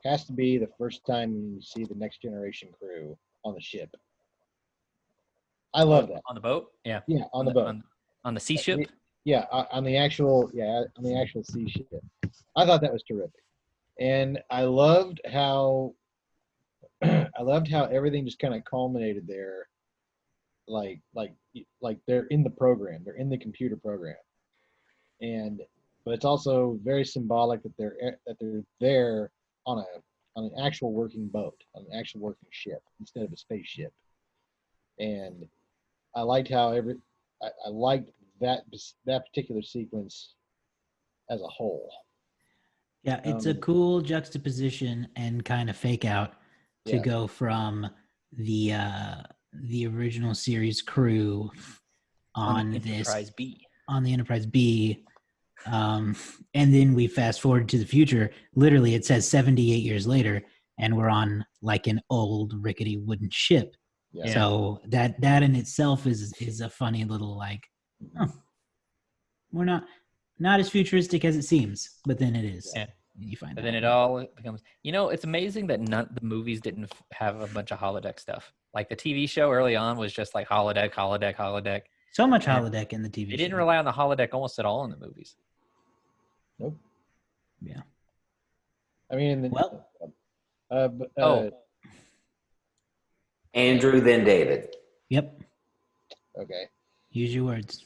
has to be the first time you see the Next Generation crew on the ship. I love that. On the boat? Yeah. Yeah, on the boat. On the sea ship? Yeah, on the actual sea ship. I thought that was terrific. And I loved how everything just kind of culminated there. Like they're in the program, they're in the computer program, but it's also very symbolic that they're there on an actual working boat, on an actual working ship instead of a spaceship. And I liked how I liked that particular sequence as a whole. Yeah, it's a cool juxtaposition and kind of fake out to go from the original series crew on the Enterprise B. And then we fast forward to the future. Literally, it says 78 years later, and we're on like an old rickety wooden ship. Yeah. So that in itself is a funny little like, we're not as futuristic as it seems, but then it is. Yeah. You find. But then it all becomes. It's amazing that the movies didn't have a bunch of holodeck stuff. Like the TV show early on was just like holodeck. So much holodeck in the TV show. They didn't rely on the holodeck almost at all in the movies. Nope. Yeah. I mean, Andrew, then David. Yep. Okay. Use your words.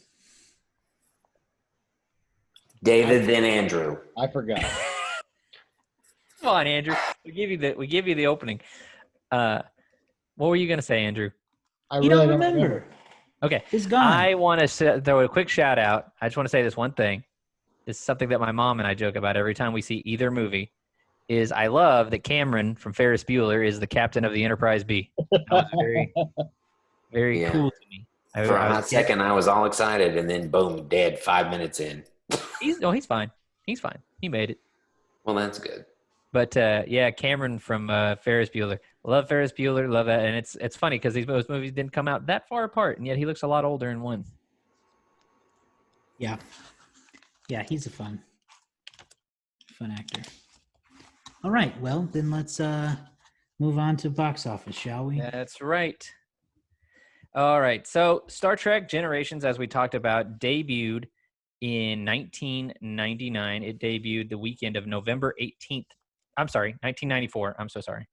David, then Andrew. I forgot. Come on, Andrew. We give you the opening. What were you gonna say, Andrew? You don't remember. Okay. It's gone. I want to throw a quick shout out. I just want to say this one thing. This is something that my mom and I joke about every time we see either movie. Is I love that Cameron from Ferris Bueller is the captain of the Enterprise B. That was very, very cool to me. For a hot second, I was all excited, and then boom, dead 5 minutes in. He's fine. He's fine. He made it. Well, that's good. But yeah, Cameron from Ferris Bueller. Love Ferris Bueller. Love that. And it's funny because those movies didn't come out that far apart, and yet he looks a lot older in one. Yeah. Yeah, he's a fun actor. All right, well, then let's move on to box office, shall we? That's right. All right. So Star Trek Generations, as we talked about, debuted in 1999. It debuted the weekend of November 18th. I'm sorry, 1994. I'm so sorry.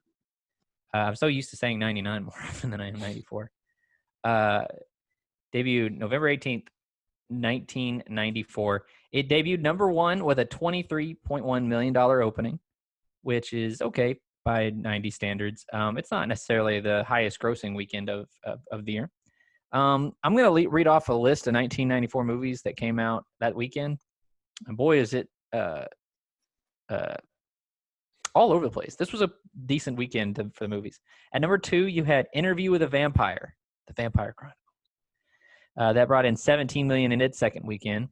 I'm so used to saying 99 more often than I am 94. Debuted November 18th, 1994. It debuted number one with a $23.1 million opening, which is okay by 90 standards. It's not necessarily the highest grossing weekend of the year. I'm going to read off a list of 1994 movies that came out that weekend. And boy, is it all over the place. This was a decent weekend for the movies. At number 2, you had Interview with a Vampire, The Vampire Chronicles. That brought in $17 million in its second weekend.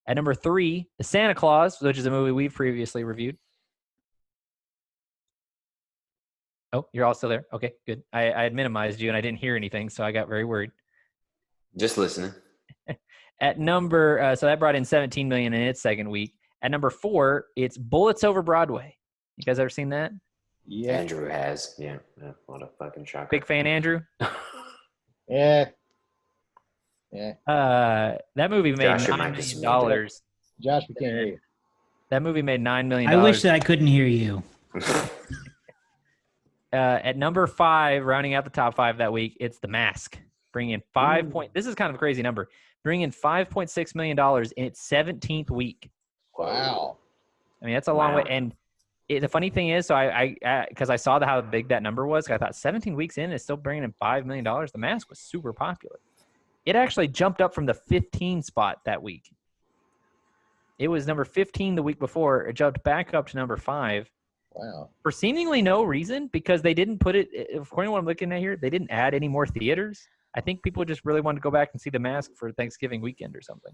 At number 3, The Santa Claus, which is a movie we've previously reviewed. Oh, you're all still there? Okay, good. I had minimized you and I didn't hear anything, so I got very worried. Just listening. At number, so that brought in $17 million in its second week. At number 4, it's Bullets Over Broadway. You guys ever seen that? Yeah. Andrew has. Yeah. What a fucking shocker. Big fan, Andrew? Yeah. Yeah. That movie made Josh, your $9 mic is million. Josh, we can't hear you. That movie made $9 million. I wish that I couldn't hear you. At number 5, rounding out the top 5 that week, it's The Mask, bringing in this is kind of a crazy number, bringing in $5.6 million in its 17th week. Wow. I mean, that's a long way. And the funny thing is, so I because I saw how big that number was, I thought 17 weeks in, it's still bringing in $5 million. The Mask was super popular. It actually jumped up from the 15 spot that week. It was number 15 the week before. It jumped back up to number 5. Wow. For seemingly no reason, because they didn't put it, according to what I'm looking at here, they didn't add any more theaters. I think people just really wanted to go back and see The Mask for Thanksgiving weekend or something.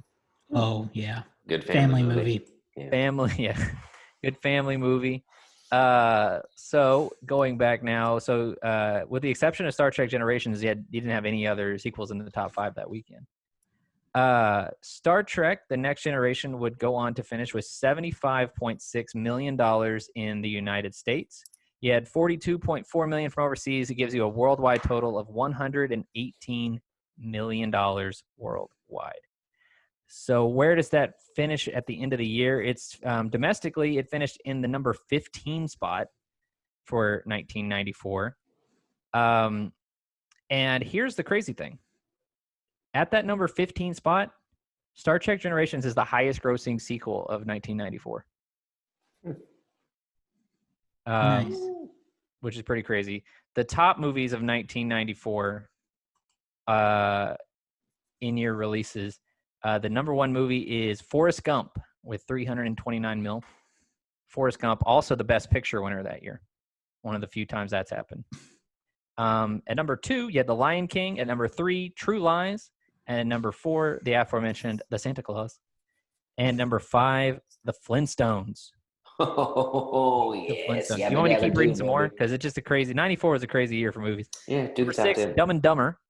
Oh, yeah. Good Family movie. Yeah. Family, yeah. Good family movie. So going back now, with the exception of Star Trek Generations, you didn't have any other sequels in the top 5 that weekend. Star Trek: The Next Generation would go on to finish with $75.6 million in the United States. You had $42.4 million from overseas. It gives you a worldwide total of $118 million worldwide. So where does that finish at the end of the year? It's domestically, it finished in the number 15 spot for 1994. And here's the crazy thing. At that number 15 spot, Star Trek Generations is the highest grossing sequel of 1994. Nice. Which is pretty crazy. The top movies of 1994 in-year releases, the number 1 movie is Forrest Gump with 329 mil. Forrest Gump, also the Best Picture winner that year. One of the few times that's happened. At number 2, you had The Lion King. At number 3, True Lies. And at number 4, the aforementioned The Santa Claus. And number 5, The Flintstones. Oh, yes. Flintstones. Yeah, You want me to maybe keep I reading do, some more? maybe. Because it's just 94 was a crazy year for movies. Yeah, do Number the top 6, 10. Dumb and Dumber.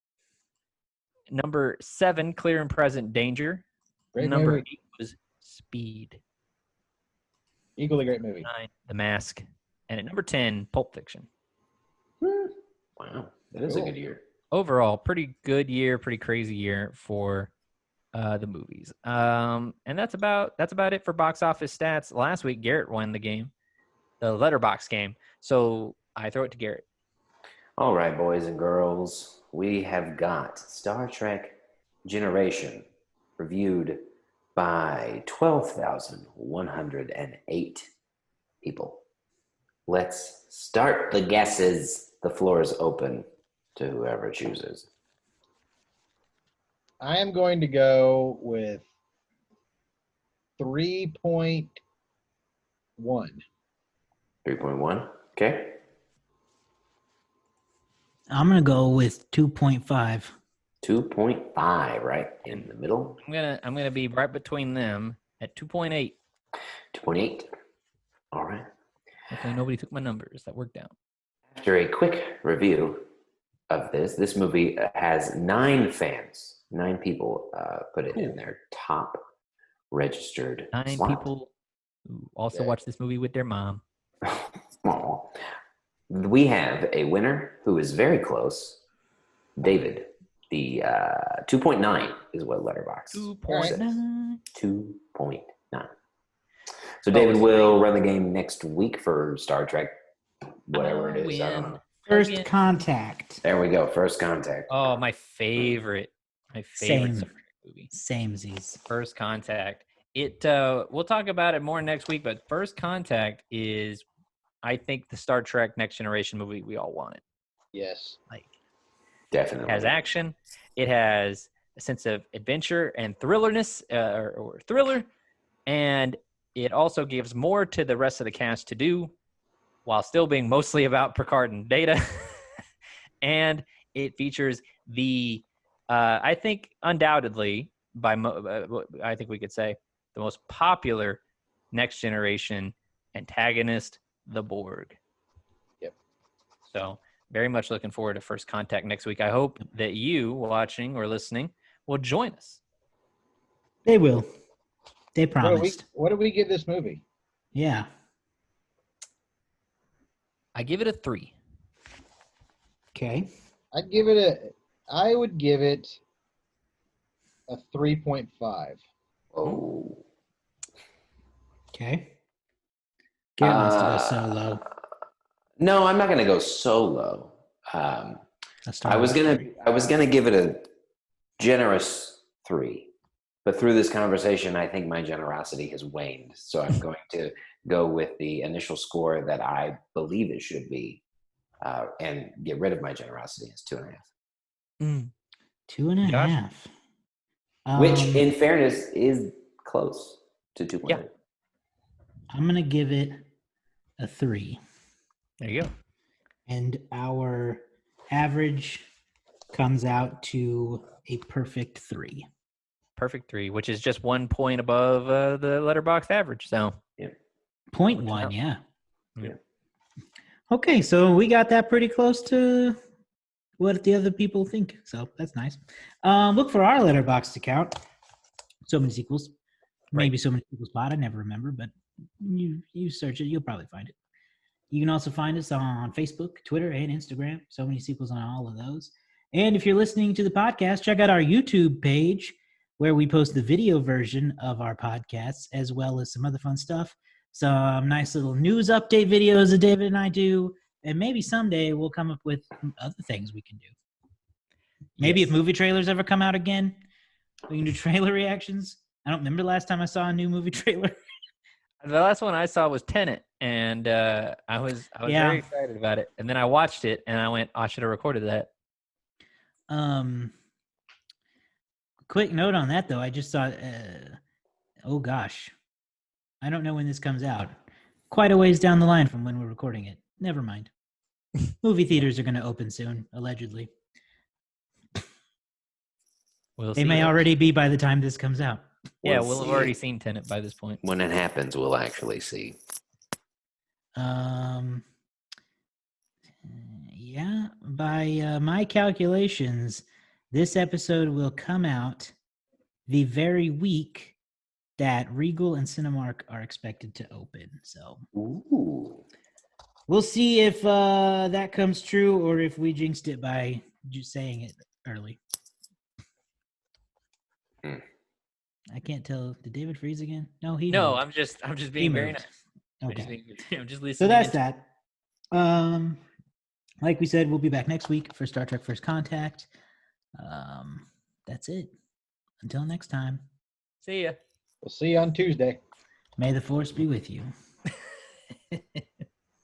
Number 7, Clear and Present Danger. Great Number movie. 8 was Speed. Equally great movie. 9, The Mask. And at number 10, Pulp Fiction. Wow, that is a Cool. good year. Overall, pretty good year, pretty crazy year for the movies. And that's about it for box office stats. Last week, Garrett won the game, the letterbox game. So I throw it to Garrett. All right, boys and girls, we have got Star Trek Generation reviewed by 12,108 people. Let's start the guesses. The floor is open to whoever chooses. I am going to go with 3.1. 3.1. Okay. I'm going to go with 2.5. 2.5, right in the middle. I'm gonna be right between them at 2.8. 2.8. All right. Hopefully nobody took my numbers. That worked out. After a quick review of this movie has 9 fans. 9 people put it in their top registered 9 slot. people who also watch this movie with their mom. Aw. We have a winner who is very close. David. The 2.9 is what Letterboxd 2.9. 2.9. So David will run the game next week for Star Trek, whatever it is. I don't know. First Contact. There we go. First Contact. Oh, my favorite. Same. Star Trek movie. Samesies. First Contact. We'll talk about it more next week, but First Contact is, I think, the Star Trek Next Generation movie we all wanted. Yes. Definitely. It has action. It has a sense of adventure and thrillerness, or thriller, and it also gives more to the rest of the cast to do, while still being mostly about Picard and Data. And it features I think undoubtedly, I think we could say, the most popular Next Generation antagonist, the Borg. Yep. So very much looking forward to First Contact next week. I hope that you watching or listening will join us. They will. They promised. What do we give this movie? Yeah. I give it a 3. Okay. I would give it a 3.5. Oh. Okay. Garrett wants to go solo. No, I'm not going to go solo. I was gonna give it a generous 3, but through this conversation, I think my generosity has waned. So I'm going to go with the initial score that I believe it should be, and get rid of my generosity. It's 2.5. 2.5. Which, in fairness, is close to 2.9. Yeah. I'm gonna give it a 3. There you go. And our average comes out to a perfect 3. Perfect 3, which is just 1 point above the Letterboxd average. So, 0.1, yeah. Yeah. Okay, so we got that pretty close to what the other people think. So that's nice. Look for our Letterboxd account. So Many Sequels. Maybe So Many Sequels Pod. I never remember, but you search it, you'll probably find it. You can also find us on Facebook, Twitter, and Instagram. So Many Sequels on all of those. And if you're listening to the podcast, check out our YouTube page where we post the video version of our podcasts, as well as some other fun stuff. Some nice little news update videos that David and I do. And maybe someday we'll come up with other things we can do. Maybe if movie trailers ever come out again, we can do trailer reactions. I don't remember the last time I saw a new movie trailer. the last one I saw was Tenet, and I was very excited about it. And then I watched it, and I went, I should have recorded that. Quick note on that, though. I just saw, oh gosh. I don't know when this comes out. Quite a ways down the line from when we're recording it. Never mind. Movie theaters are going to open soon, allegedly. They may already be by the time this comes out. Yeah, we'll have already seen Tenet by this point. When it happens, we'll actually see. Yeah, by my calculations, this episode will come out the very week that Regal and Cinemark are expected to open. So we'll see if that comes true or if we jinxed it by just saying it early. I can't tell. Did David freeze again? No, he. No, moved. I'm just being very nice. Okay. I'm just listening. So that's that. Like we said, we'll be back next week for Star Trek First Contact. That's it. Until next time. See ya. We'll see you on Tuesday. May the force be with you.